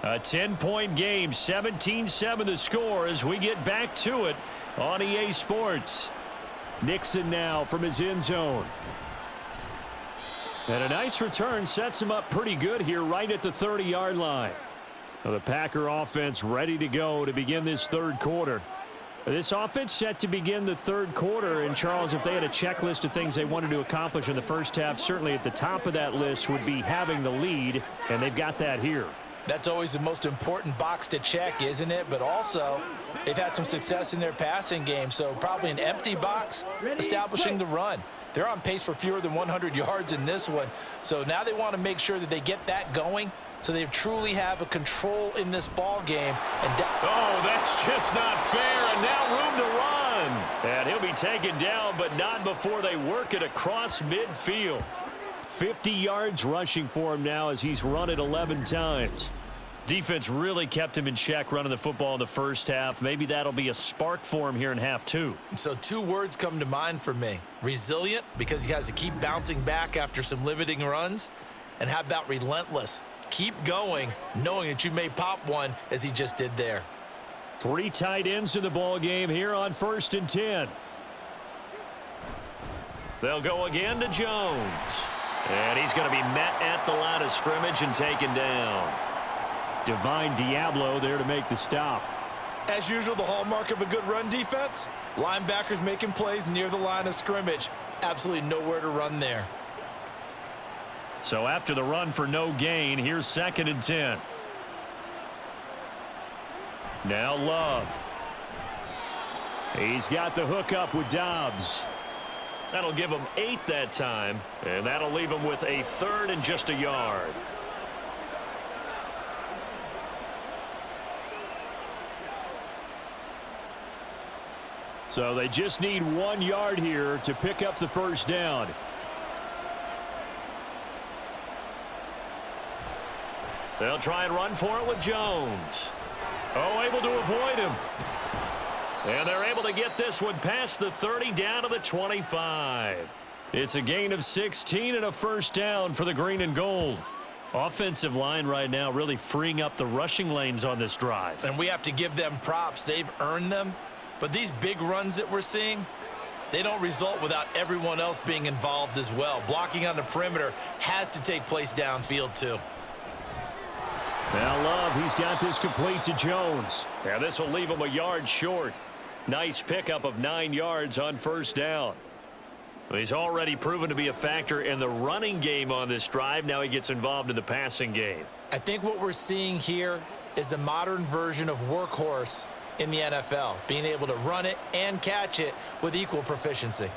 B: A 10-point game, 17-7 the score as we get back to it on EA Sports. Nixon now from his end zone. And a nice return sets him up pretty good here right at the 30-yard line. Now the Packer offense ready to go to begin this third quarter. This offense set to begin the third quarter, and Charles, if they had a checklist of things they wanted to accomplish in the first half, certainly at the top of that list would be having the lead, and they've got that here.
C: That's always the most important box to check, isn't it? But also, they've had some success in their passing game, so probably an empty box, establishing the run. They're on pace for fewer than 100 yards in this one, so now they want to make sure that they get that going so they truly have a control in this ball game.
B: Oh, that's just not fair, and now room to run. And he'll be taken down, but not before they work it across midfield. 50 yards rushing for him now as he's run it 11 times. Defense really kept him in check running the football in the first half. Maybe that'll be a spark for him here in half two.
C: So 2 words come to mind for me. Resilient, because he has to keep bouncing back after some limiting runs. And how about relentless? Keep going, knowing that you may pop one as he just did there.
B: 3 tight ends in the ball game here on 1st and 10. They'll go again to Jones. And he's going to be met at the line of scrimmage and taken down. Divine Diablo there to make the stop.
C: As usual, the hallmark of a good run defense, linebackers making plays near the line of scrimmage. Absolutely nowhere to run there.
B: So after the run for no gain, here's 2nd and 10. Now Love. He's got the hook up with Dobbs. That'll give him 8 that time, and that'll leave him with a 3rd and just a yard. So they just need 1 yard here to pick up the first down. They'll try and run for it with Jones. Oh, able to avoid him. And they're able to get this one past the 30 down to the 25. It's a gain of 16 and a first down for the green and gold. Offensive line right now really freeing up the rushing lanes on this drive.
C: And we have to give them props. They've earned them. But these big runs that we're seeing, they don't result without everyone else being involved as well. Blocking on the perimeter has to take place downfield too.
B: Now Love, he's got this complete to Jones. Yeah, this will leave him a yard short. Nice pickup of 9 yards on first down. He's already proven to be a factor in the running game on this drive. Now he gets involved in the passing game.
C: I think what we're seeing here is the modern version of workhorse in the NFL, being able to run it and catch it with equal proficiency.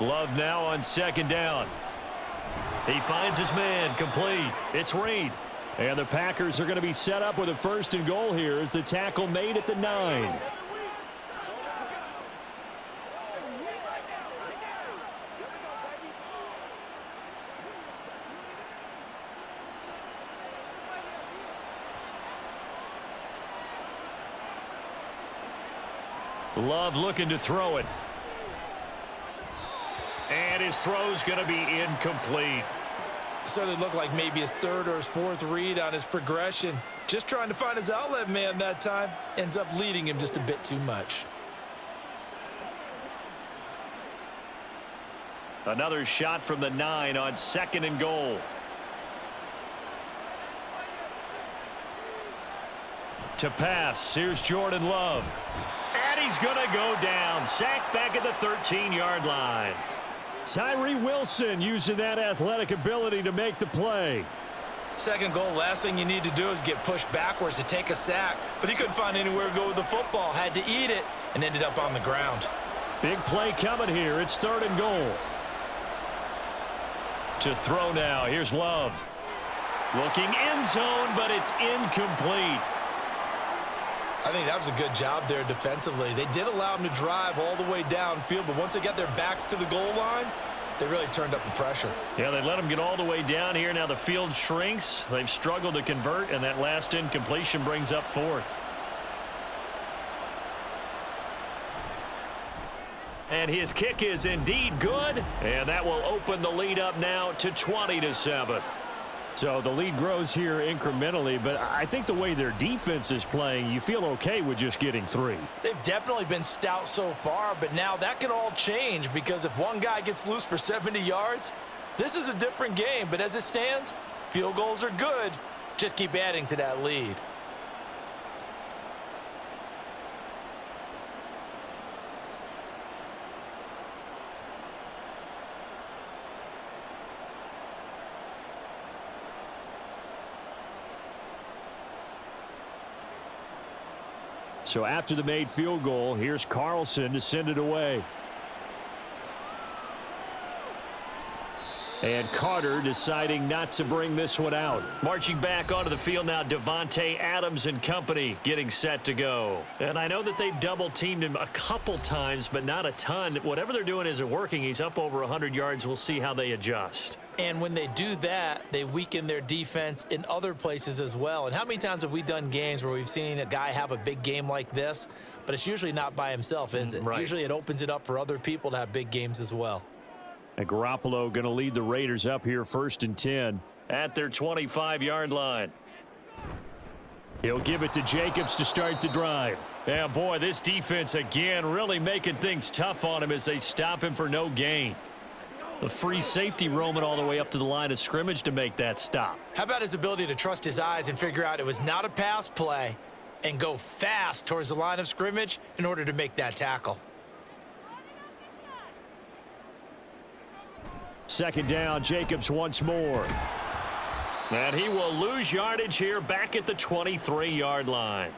B: Love now on 2nd down. He finds his man, complete. It's Reed. And the Packers are going to be set up with a 1st and goal here as the tackle made at the 9. Love looking to throw it. And his throw's going to be incomplete.
C: Certainly looked like maybe his 3rd or his 4th read on his progression. Just trying to find his outlet man that time. Ends up leading him just a bit too much.
B: Another shot from the 9 on 2nd and goal. To pass, here's Jordan Love. And he's going to go down. Sacked back at the 13-yard line. Tyree Wilson using that athletic ability to make the play.
C: 2nd goal, last thing you need to do is get pushed backwards to take a sack, but he couldn't find anywhere to go with the football, had to eat it, and ended up on the ground.
B: Big play coming here. It's 3rd and goal. To throw now, here's Love. Looking end zone, but it's incomplete.
C: I think that was a good job there defensively. They did allow him to drive all the way downfield, but once they got their backs to the goal line, they really turned up the pressure.
B: Yeah, they let him get all the way down here. Now the field shrinks. They've struggled to convert, and that last incompletion brings up 4th. And his kick is indeed good, and that will open the lead up now to 20-7. So the lead grows here incrementally, but I think the way their defense is playing, you feel okay with just getting 3.
C: They've definitely been stout so far, but now that could all change because if one guy gets loose for 70 yards, this is a different game. But as it stands, field goals are good. Just keep adding to that lead.
B: So after the made field goal, here's Carlson to send it away. And Carter deciding not to bring this one out. Marching back onto the field now, Devontae Adams and company getting set to go. And I know that they've double-teamed him a couple times, but not a ton. Whatever they're doing isn't working. He's up over 100 yards. We'll see how they adjust.
C: And when they do that, they weaken their defense in other places as well. And how many times have we done games where we've seen a guy have a big game like this, but it's usually not by himself, is it?
B: Right. Usually
C: it opens it up for other people to have big games as well.
B: And Garoppolo going to lead the Raiders up here 1st and 10 at their 25-yard line. He'll give it to Jacobs to start the drive. Yeah, boy, this defense again really making things tough on him as they stop him for no gain. The free safety roaming all the way up to the line of scrimmage to make that stop.
C: How about his ability to trust his eyes and figure out it was not a pass play and go fast towards the line of scrimmage in order to make that tackle?
B: 2nd down, Jacobs once more. And he will lose yardage here back at the 23-yard line.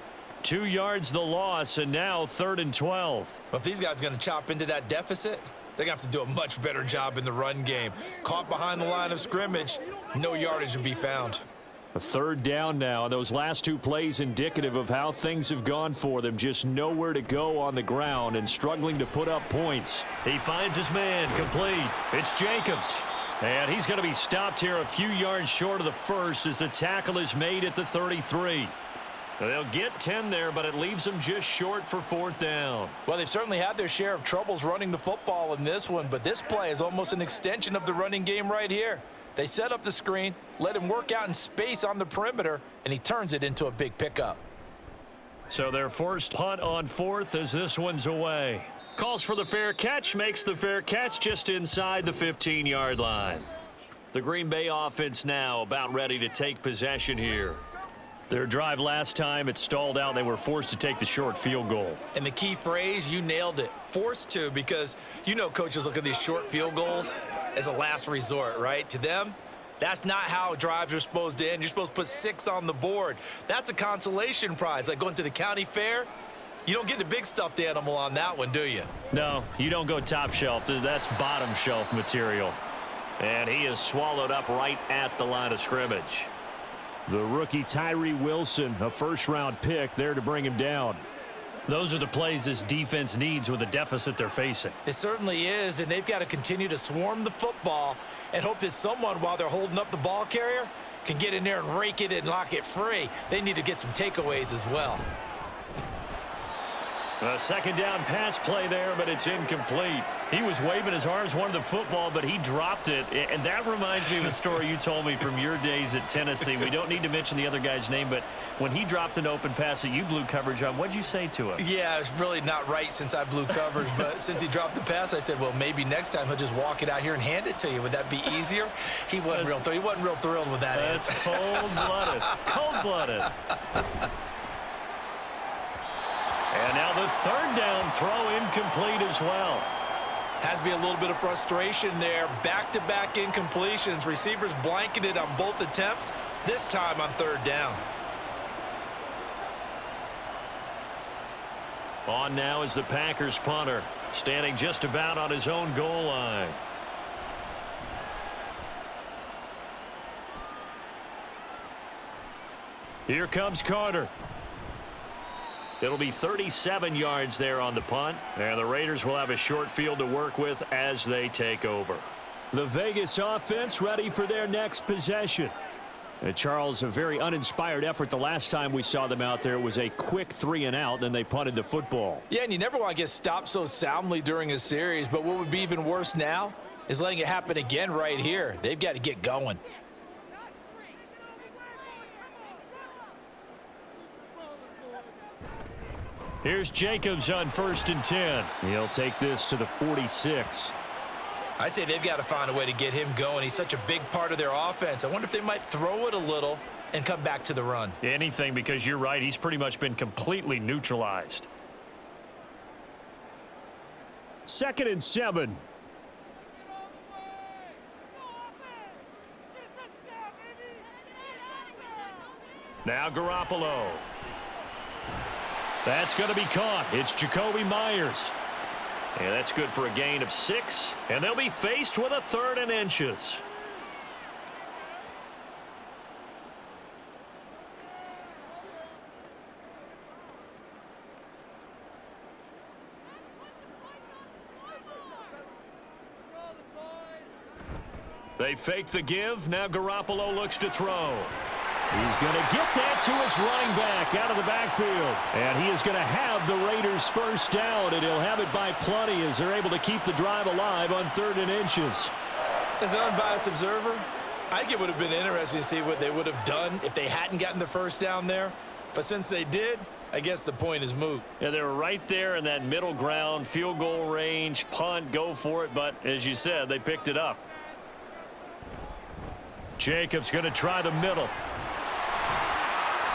B: 2 yards the loss, and now 3rd and 12.
C: Well, if these guys are going to chop into that deficit, they're going to have to do a much better job in the run game. Caught behind the line of scrimmage, no yardage to be found.
B: A 3rd down now. Those last 2 plays indicative of how things have gone for them. Just nowhere to go on the ground and struggling to put up points. He finds his man complete. It's Jacobs. And he's going to be stopped here a few yards short of the first as the tackle is made at the 33. They'll get 10 there, but it leaves them just short for 4th down.
C: Well, they've certainly had their share of troubles running the football in this one, but this play is almost an extension of the running game right here. They set up the screen, let him work out in space on the perimeter, and he turns it into a big pickup.
B: So their first punt on 4th as this one's away. Calls for the fair catch, makes the fair catch just inside the 15-yard line. The Green Bay offense now about ready to take possession here. Their drive last time, it stalled out. They were forced to take the short field goal.
C: And the key phrase, you nailed it, forced to, because you know coaches look at these short field goals as a last resort, right? To them, that's not how drives are supposed to end. You're supposed to put 6 on the board. That's a consolation prize, like going to the county fair. You don't get the big stuffed animal on that one, do you?
B: No, you don't go top shelf. That's bottom shelf material. And he is swallowed up right at the line of scrimmage. The rookie Tyree Wilson, a first-round pick, there to bring him down. Those are the plays this defense needs with the deficit they're facing.
C: It certainly is, and they've got to continue to swarm the football and hope that someone, while they're holding up the ball carrier, can get in there and rake it and lock it free. They need to get some takeaways as well.
B: A 2nd down pass play there, but it's incomplete. He was waving his arms, wanted the football, but he dropped it. And that reminds me of a story you told me from your days at Tennessee. We don't need to mention the other guy's name, but when he dropped an open pass that you blew coverage on, what'd you say to him?
C: Yeah, it's really not right since I blew coverage, but since he dropped the pass, I said, well, maybe next time he'll just walk it out here and hand it to you. Would that be easier? He wasn't real thrilled with that answer.
B: That's cold-blooded. Cold-blooded. And now the 3rd down throw incomplete as well.
C: Has to be a little bit of frustration there. Back-to-back incompletions. Receivers blanketed on both attempts, this time on 3rd down.
B: On now is the Packers punter, standing just about on his own goal line. Here comes Carter. It'll be 37 yards there on the punt, and the Raiders will have a short field to work with as they take over. The Vegas offense ready for their next possession. Charles, a very uninspired effort the last time we saw them out there. It was a quick 3 and out, then they punted the football.
C: Yeah, and you never want to get stopped so soundly during a series, but what would be even worse now is letting it happen again right here. They've got to get going.
B: Here's Jacobs on 1st and 10. He'll take this to the 46.
C: I'd say they've got to find a way to get him going. He's such a big part of their offense. I wonder if they might throw it a little and come back to the run.
B: Anything, because you're right. He's pretty much been completely neutralized. 2nd and 7. Now Garoppolo. That's going to be caught. It's Jacoby Myers. And that's good for a gain of 6. And they'll be faced with a 3rd and inches. They fake the give. Now Garoppolo looks to throw. He's going to get that to his running back out of the backfield. And he is going to have the Raiders first down, and he'll have it by plenty as they're able to keep the drive alive on 3rd and inches.
C: As an unbiased observer, I think it would have been interesting to see what they would have done if they hadn't gotten the first down there. But since they did, I guess the point is moot.
B: Yeah, they were right there in that middle ground, field goal range, punt, go for it. But as you said, they picked it up. Jacobs going to try the middle.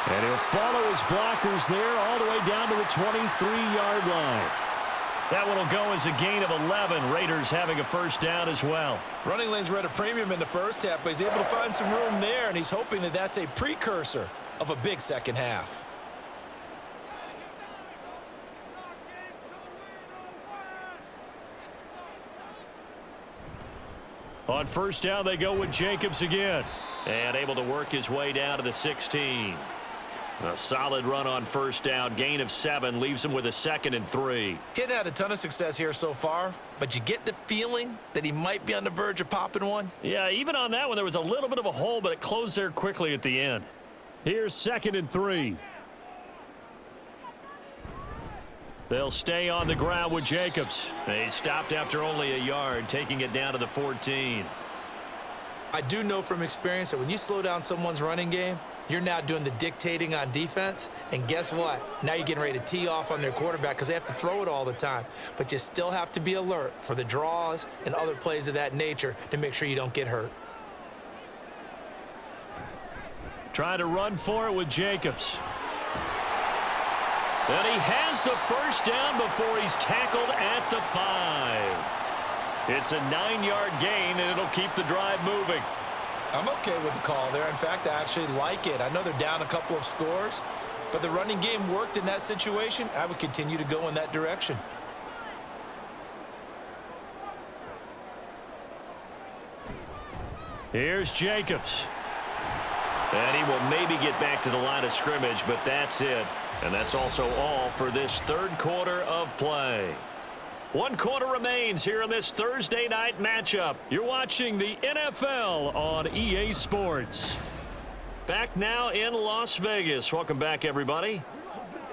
B: And he'll follow his blockers there all the way down to the 23-yard line. That one will go as a gain of 11. Raiders having a first down as well.
C: Running lanes were at a premium in the first half, but he's able to find some room there, and he's hoping that that's a precursor of a big second half.
B: On first down, they go with Jacobs again. And able to work his way down to the 16. A solid run on first down. Gain of 7 leaves him with a 2nd and 3.
C: He hadn't had a ton of success here so far, but you get the feeling that he might be on the verge of popping one.
B: Yeah, even on that one, there was a little bit of a hole, but it closed there quickly at the end. Here's 2nd and 3. They'll stay on the ground with Jacobs. They stopped after only a yard, taking it down to the 14.
C: I do know from experience that when you slow down someone's running game, you're now doing the dictating on defense. And guess what? Now you're getting ready to tee off on their quarterback because they have to throw it all the time. But you still have to be alert for the draws and other plays of that nature to make sure you don't get hurt.
B: Trying to run for it with Jacobs. And he has the first down before he's tackled at the 5. It's a 9-yard gain, and it'll keep the drive moving.
C: I'm okay with the call there. In fact, I actually like it. I know they're down a couple of scores, but the running game worked in that situation. I would continue to go in that direction.
B: Here's Jacobs. And he will maybe get back to the line of scrimmage, but that's it. And that's also all for this third quarter of play. 1 quarter remains here in this Thursday night matchup. You're watching the NFL on EA Sports. Back now in Las Vegas. Welcome back, everybody.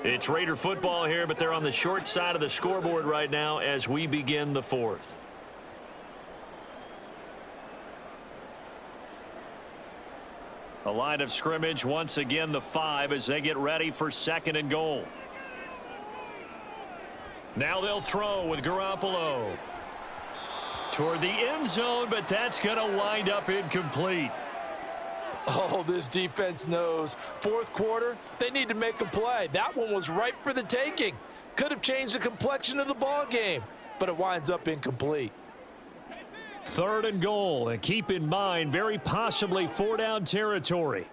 B: It's Raider football here, but they're on the short side of the scoreboard right now as we begin the 4th. The line of scrimmage once again the 5 as they get ready for 2nd and goal. Now they'll throw with Garoppolo. Toward the end zone, but that's going to wind up incomplete.
D: Oh, this defense knows. 4th quarter, they need to make a play. That one was ripe for the taking. Could have changed the complexion of the ball game, but it winds up incomplete.
B: 3rd and goal, and keep in mind, very possibly 4-down territory.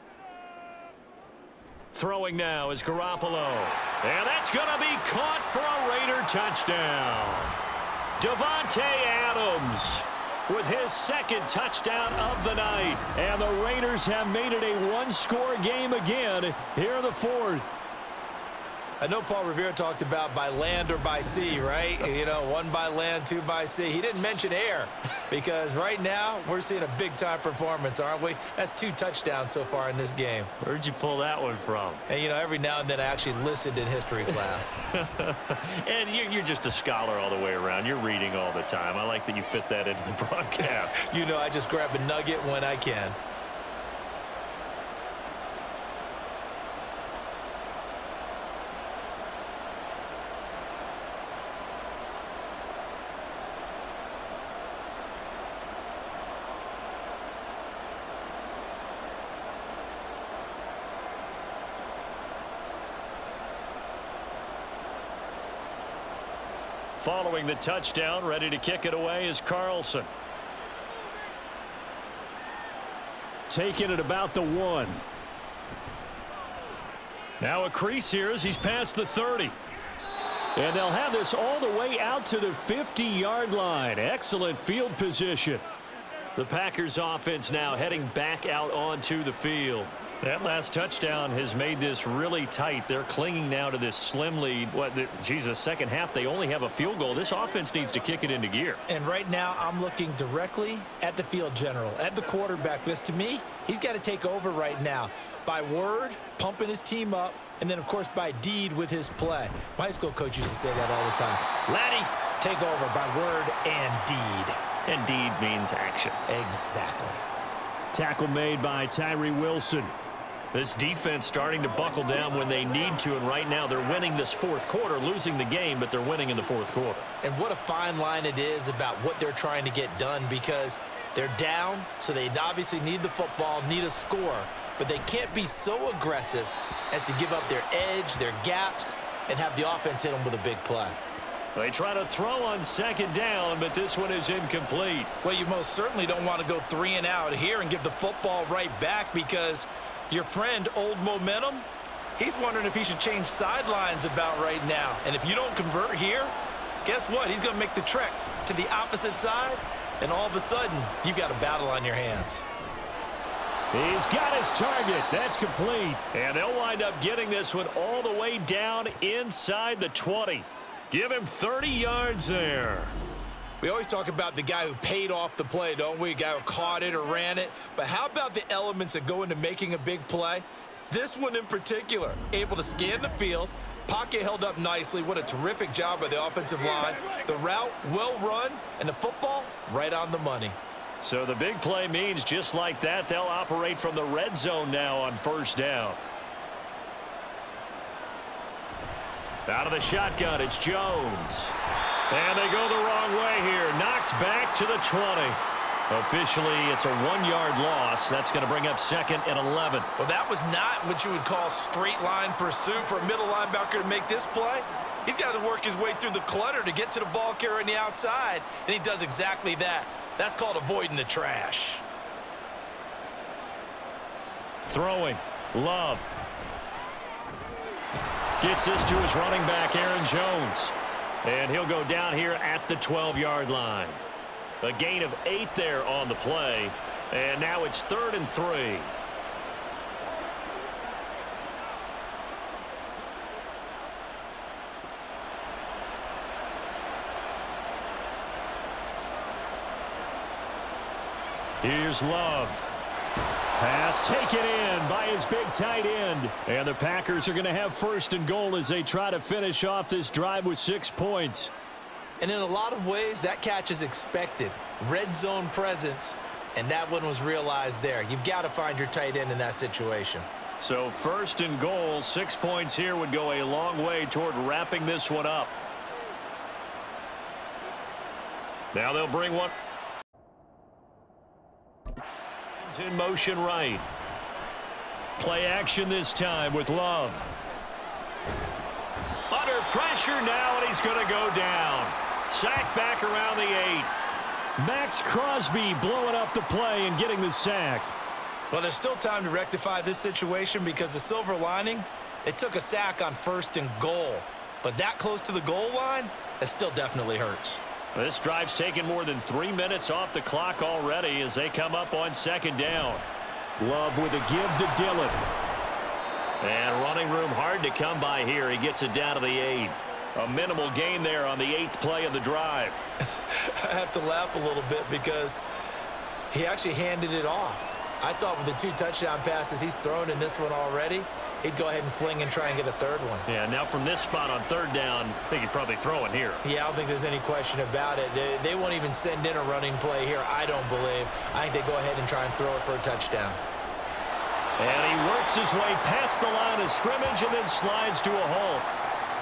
B: Throwing now is Garoppolo. And that's going to be caught for a Raider touchdown. Davante Adams with his 2nd touchdown of the night. And the Raiders have made it a 1-score game again here in the 4th.
C: I know Paul Revere talked about by land or by sea, right? You know, 1 by land, 2 by sea. He didn't mention air because right now we're seeing a big-time performance, aren't we? That's 2 touchdowns so far in this game.
B: Where'd you pull that one from?
C: And, you know, every now and then I actually listened in history class.
B: And you're just a scholar all the way around. You're reading all the time. I like that you fit that into the broadcast.
C: You know, I just grab a nugget when I can.
B: Following the touchdown, ready to kick it away is Carlson. Taking it about the 1. Now a crease here as he's past the 30. And they'll have this all the way out to the 50-yard line. Excellent field position. The Packers offense now heading back out onto the field. That last touchdown has made this really tight. They're clinging now to this slim lead. Second half, they only have a field goal. This offense needs to kick it into gear.
C: And right now, I'm looking directly at the field general, at the quarterback, because to me, he's got to take over right now. By word, pumping his team up, and then, of course, by deed with his play. My high school coach used to say that all the time. Laddie, take over by word and deed.
B: And deed means action.
C: Exactly.
B: Tackle made by Tyree Wilson. This defense starting to buckle down when they need to, and right now they're winning this fourth quarter, losing the game, but they're winning in the fourth quarter.
C: And what a fine line it is about what they're trying to get done, because they're down, so they obviously need the football, need a score, but they can't be so aggressive as to give up their edge, their gaps, and have the offense hit them with a big play.
B: They try to throw on second down, but this one is incomplete.
C: Well, you most certainly don't want to go 3 and out here and give the football right back, because your friend, Old Momentum, he's wondering if he should change sidelines about right now. And if you don't convert here, guess what? He's going to make the trek to the opposite side, and all of a sudden, you've got a battle on your hands.
B: He's got his target. That's complete. And they'll wind up getting this one all the way down inside the 20. Give him 30 yards there.
C: We always talk about the guy who paid off the play, don't we? A guy who caught it or ran it. But how about the elements that go into making a big play? This one in particular, able to scan the field, pocket held up nicely. What a terrific job by the offensive line. The route, well run, and the football, right on the money.
B: So the big play means just like that, they'll operate from the red zone now on first down. Out of the shotgun, it's Jones. And they go the wrong way here. Knocked back to the 20. Officially, it's a 1-yard loss. That's going to bring up 2nd and 11.
C: Well, that was not what you would call straight line pursuit for a middle linebacker to make this play. He's got to work his way through the clutter to get to the ball carrier on the outside, and he does exactly that. That's called avoiding the trash.
B: Throwing. Love. Gets this to his running back, Aaron Jones. And he'll go down here at the 12-yard line. A gain of 8 there on the play. And now it's 3rd and 3. Here's Love. Pass taken in by his big tight end. And the Packers are going to have 1st and goal as they try to finish off this drive with 6 points.
C: And in a lot of ways, that catch is expected. Red zone presence, and that one was realized there. You've got to find your tight end in that situation.
B: So 1st and goal, 6 points here would go a long way toward wrapping this one up. Now they'll bring one. In motion right. Play action this time with Love. Under pressure now, and he's going to go down. Sack back around the 8. Max Crosby blowing up the play and getting the sack.
C: Well, there's still time to rectify this situation, because the silver lining, they took a sack on 1st and goal. But that close to the goal line, that still definitely hurts.
B: This drive's taken more than 3 minutes off the clock already as they come up on 2nd down. Love with a give to Dillon. And running room hard to come by here. He gets it down to the 8. A minimal gain there on the 8th play of the drive.
C: I have to laugh a little bit because he actually handed it off. I thought with the 2 touchdown passes he's thrown in this one already, he'd go ahead and fling and try and get a 3rd one.
B: Yeah, now from this spot on 3rd down, I think he'd probably throw it here.
C: Yeah, I don't think there's any question about it. They won't even send in a running play here, I don't believe. I think they go ahead and try and throw it for a touchdown.
B: And he works his way past the line of scrimmage and then slides to a halt.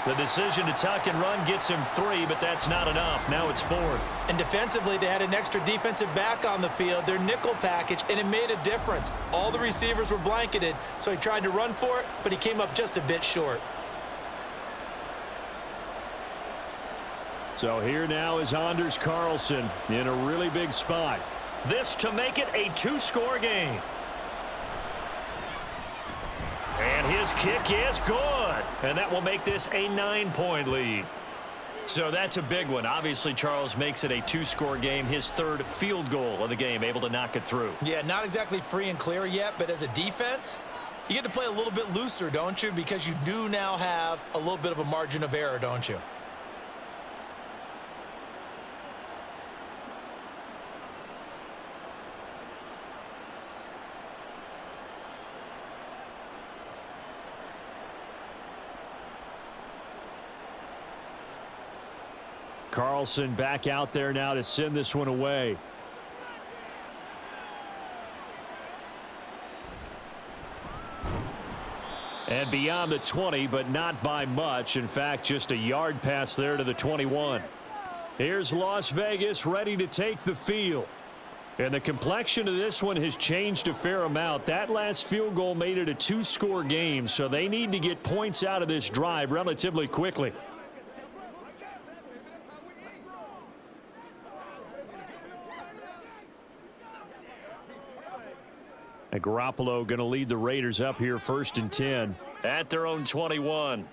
B: The decision to tuck and run gets him 3, but that's not enough. Now it's 4th.
C: And defensively, they had an extra defensive back on the field, their nickel package, and it made a difference. All the receivers were blanketed, so he tried to run for it, but he came up just a bit short.
B: So here now is Anders Carlson in a really big spot.
F: This to make it a 2-score game. And his kick is good. And that will make this a 9-point lead. So that's a big one. Obviously, Charles makes it a 2-score game. His third field goal of the game, able to knock it through.
C: Yeah, not exactly free and clear yet, but as a defense, you get to play a little bit looser, don't you? Because you do now have a little bit of a margin of error, don't you?
B: Carlson back out there now to send this one away. And beyond the 20, but not by much. In fact, just a yard pass there to the 21. Here's Las Vegas ready to take the field. And the complexion of this one has changed a fair amount. That last field goal made it a 2-score game, so they need to get points out of this drive relatively quickly. And Garoppolo going to lead the Raiders up here 1st and 10.
F: At their own 21.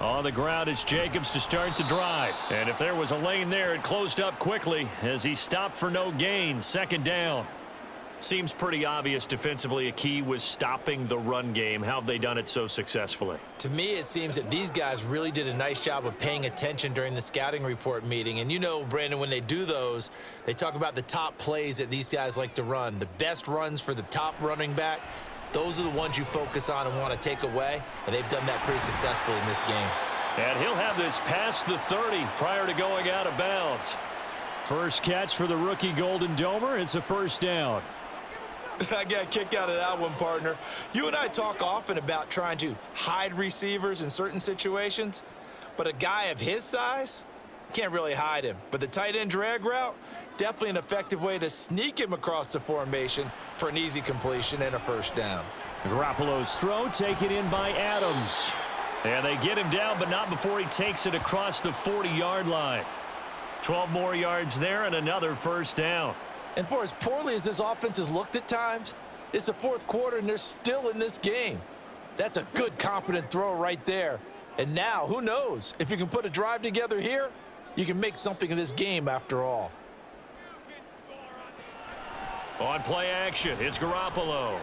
B: On the ground, it's Jacobs to start the drive.
F: And if there was a lane there, it closed up quickly as he stopped for no gain. 2nd down. Seems pretty obvious defensively a key was stopping the run game. How have they done it so successfully?
C: To me, it seems that these guys really did a nice job of paying attention during the scouting report meeting. And you know, Brandon, when they do those, they talk about the top plays that these guys like to run. The best runs for the top running back, those are the ones you focus on and want to take away. And they've done that pretty successfully in this game.
F: And he'll have this past the 30 prior to going out of bounds.
B: First catch for the rookie Golden Domer. It's a 1st down.
C: I got a kick out of that one, partner. You and I talk often about trying to hide receivers in certain situations, but a guy of his size can't really hide him. But the tight end drag route, definitely an effective way to sneak him across the formation for an easy completion and a 1st down.
B: Garoppolo's throw taken in by Adams.
F: And they get him down, but not before he takes it across the 40-yard line. 12 more yards there and another 1st down.
D: And for as poorly as this offense has looked at times, it's the 4th quarter and they're still in this game. That's a good, confident throw right there. And now, who knows? If you can put a drive together here, you can make something of this game after all.
F: On play action, it's Garoppolo.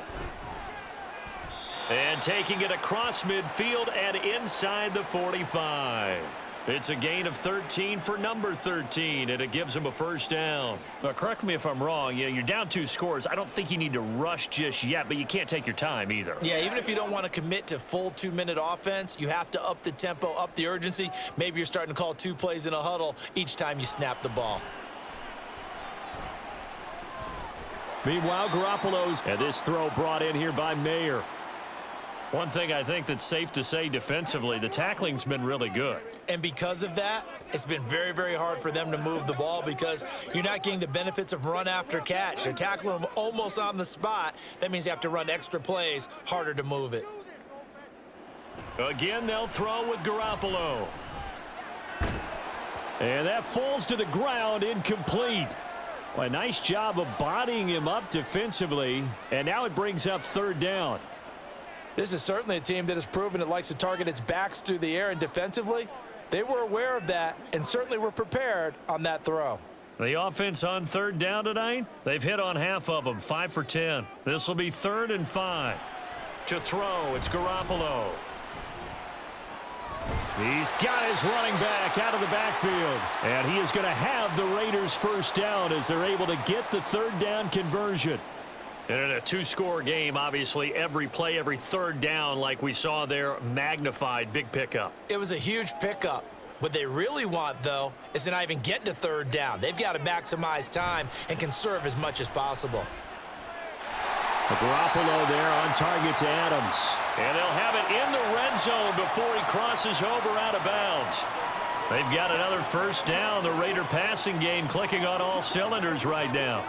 F: And taking it across midfield and inside the 45. It's a gain of 13 for number 13, and it gives him a 1st down.
B: But correct me if I'm wrong. You're down 2 scores. I don't think you need to rush just yet, but you can't take your time either.
C: Yeah, even if you don't want to commit to full 2-minute offense, you have to up the tempo, up the urgency. Maybe you're starting to call 2 plays in a huddle each time you snap the ball.
B: Meanwhile, Garoppolo's, and this throw brought in here by Mayer.
F: One thing I think that's safe to say defensively, the tackling's been really good.
C: And because of that, it's been very, very hard for them to move the ball because you're not getting the benefits of run after catch. They're tackling them almost on the spot. That means you have to run extra plays, harder to move it.
F: Again, they'll throw with Garoppolo.
B: And that falls to the ground, incomplete. Well, a nice job of bodying him up defensively, and now it brings up 3rd down.
D: This is certainly a team that has proven it likes to target its backs through the air, and defensively, they were aware of that and certainly were prepared on that throw.
F: The offense on 3rd down tonight, they've hit on half of them, 5 for 10. This will be 3rd and 5. To throw, it's Garoppolo.
B: He's got his running back out of the backfield, and he is going to have the Raiders' 1st down as they're able to get the 3rd down conversion.
F: And in a 2-score game, obviously, every play, every 3rd down, like we saw there, magnified, big pickup.
C: It was a huge pickup. What they really want, though, is to not even get to 3rd down. They've got to maximize time and conserve as much as possible.
B: Garoppolo there on target to Adams.
F: And they'll have it in the red zone before he crosses over out of bounds. They've got another 1st down. The Raider passing game clicking on all cylinders right now.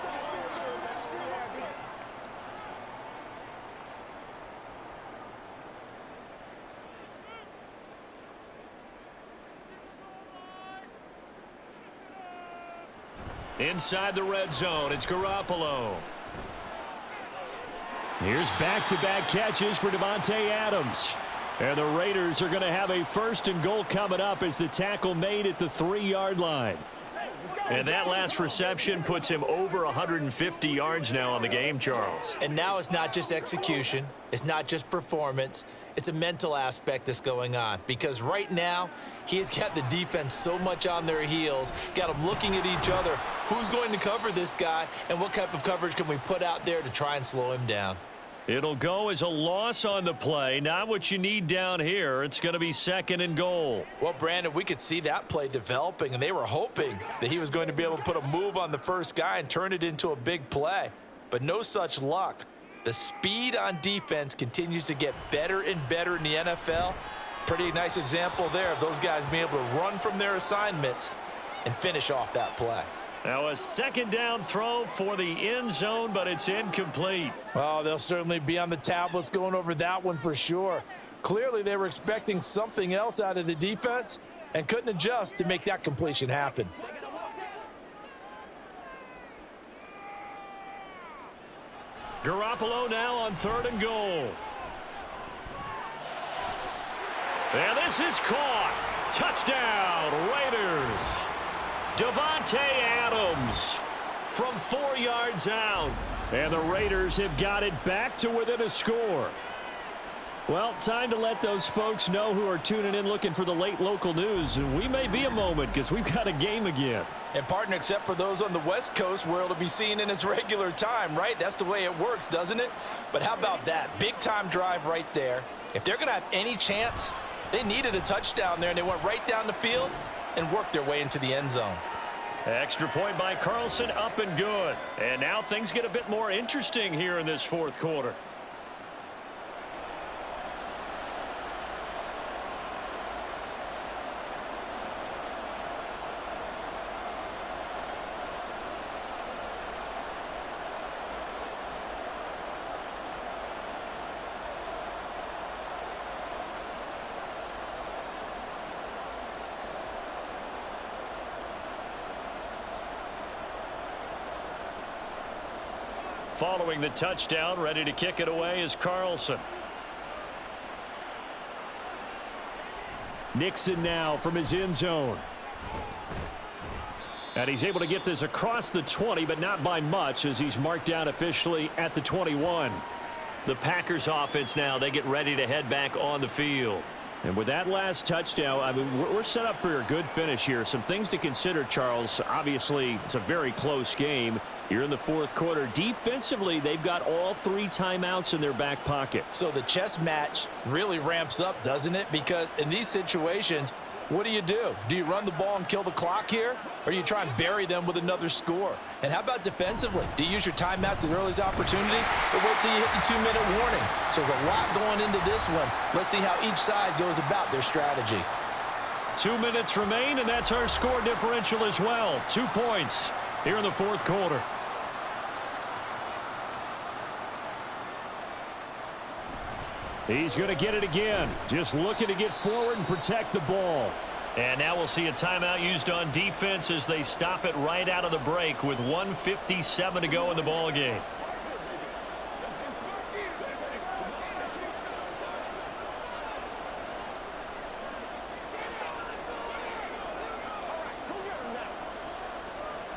B: Inside the red zone, it's Garoppolo. Here's back-to-back catches for Davante Adams. And the Raiders are going to have a first and goal coming up as the tackle made at the 3-yard line. And that last reception puts him over 150 yards now on the game, Charles.
C: And now it's not just execution. It's not just performance. It's a mental aspect that's going on. Because right now, he's got the defense so much on their heels, got them looking at each other. Who's going to cover this guy, and what type of coverage can we put out there to try and slow him down?
B: It'll go as a loss on the play. Not what you need down here. It's going to be second and goal.
C: Well, Brandon, we could see that play developing, and they were hoping that he was going to be able to put a move on the first guy and turn it into a big play. But no such luck. The speed on defense continues to get better and better in the NFL. Pretty nice example there of those guys being able to run from their assignments and finish off that play.
B: Now a second down throw for the end zone, but it's incomplete.
D: Oh, they'll certainly be on the tablets going over that one for sure. Clearly they were expecting something else out of the defense and couldn't adjust to make that completion happen.
B: Garoppolo now on third and goal. And this is caught. Touchdown, Raiders. Davante Adams from 4 yards out. And the Raiders have got it back to within a score. Well, time to let those folks know who are tuning in looking for the late local news. And we may be a moment because we've got a game again.
C: And partner, except for those on the West Coast where it'll be seen in its regular time, right? That's the way it works, doesn't it? But how about that? Big time drive right there. If they're going to have any chance, they needed a touchdown there, and they went right down the field and worked their way into the end zone.
B: Extra point by Carlson, up and good. And now things get a bit more interesting here in this fourth quarter. Following the touchdown, ready to kick it away is Carlson. Nixon now from his end zone. And he's able to get this across the 20, but not by much as he's marked down officially at the 21. The Packers offense now, they get ready to head back on the field. And with that last touchdown, I mean, we're set up for a good finish here. Some things to consider, Charles. Obviously, it's a very close game. You're in the fourth quarter. Defensively, they've got all 3 timeouts in their back pocket.
C: So the chess match really ramps up, doesn't it? Because in these situations, what do? Do you run the ball and kill the clock here? Or do you try and bury them with another score? And how about defensively? Do you use your timeouts at the earliest opportunity? Or wait till you hit the 2-minute warning? So there's a lot going into this one. Let's see how each side goes about their strategy.
B: 2 minutes remain, and that's our score differential as well. 2 points here in the fourth quarter. He's going to get it again. Just looking to get forward and protect the ball. And now we'll see a timeout used on defense as they stop it right out of the break with 1:57 to go in the ball game.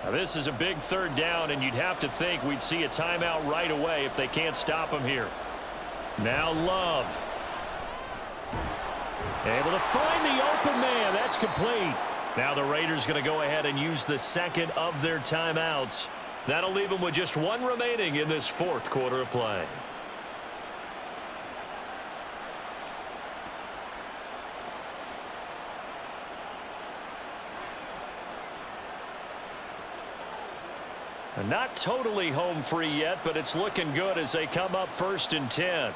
B: Now this is a big third down, and you'd have to think we'd see a timeout right away if they can't stop him here. Now Love. Able to find the open man. That's complete. Now the Raiders going to go ahead and use the second of their timeouts. That'll leave them with just 1 remaining in this fourth quarter of play. And not totally home free yet, but it's looking good as they come up 1st and 10.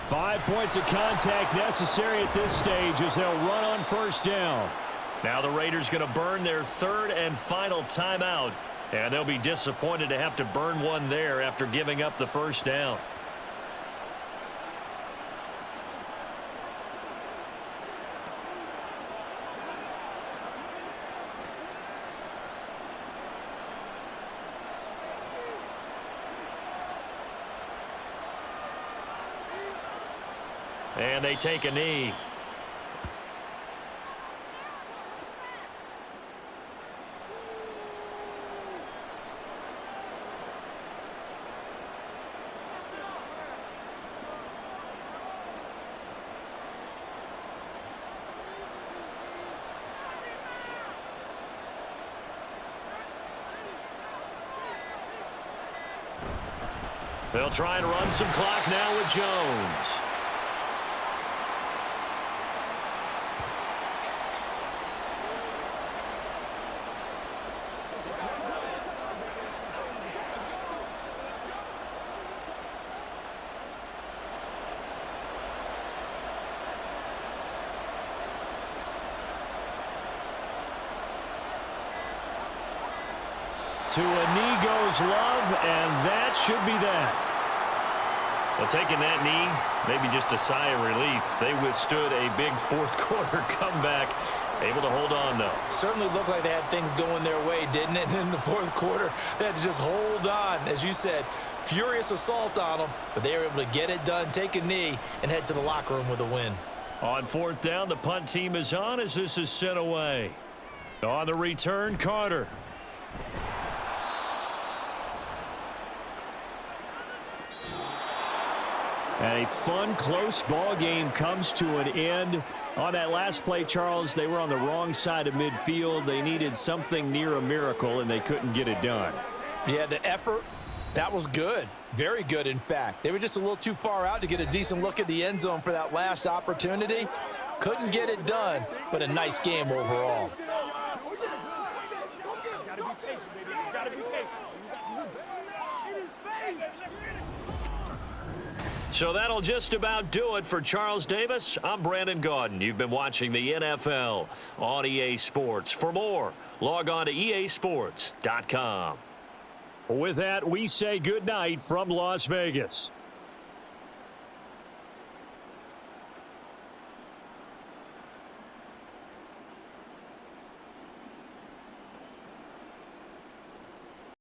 B: 5 points of contact necessary at this stage as they'll run on 1st down. Now the Raiders going to burn their 3rd and final timeout, and they'll be disappointed to have to burn one there after giving up the 1st down. And they take a knee. They'll try and run some clock now with Jones. To a knee goes Love, and that should be that. Well, taking that knee, maybe just a sigh of relief. They withstood a big fourth quarter comeback. Able to hold on, though.
C: Certainly looked like they had things going their way, didn't it? In the fourth quarter, they had to just hold on. As you said, furious assault on them, but they were able to get it done, take a knee, and head to the locker room with a win.
B: On fourth down, the punt team is on as this is sent away. On the return, Carter. And a fun, close ball game comes to an end. On that last play, Charles, they were on the wrong side of midfield. They needed something near a miracle, and they couldn't get it done.
D: Yeah, the effort, that was good. Very good, in fact. They were just a little too far out to get a decent look at the end zone for that last opportunity. Couldn't get it done, but a nice game overall.
B: So that'll just about do it for Charles Davis. I'm Brandon Gaudin. You've been watching the NFL on EA Sports. For more, log on to easports.com. With that, we say goodnight from Las Vegas.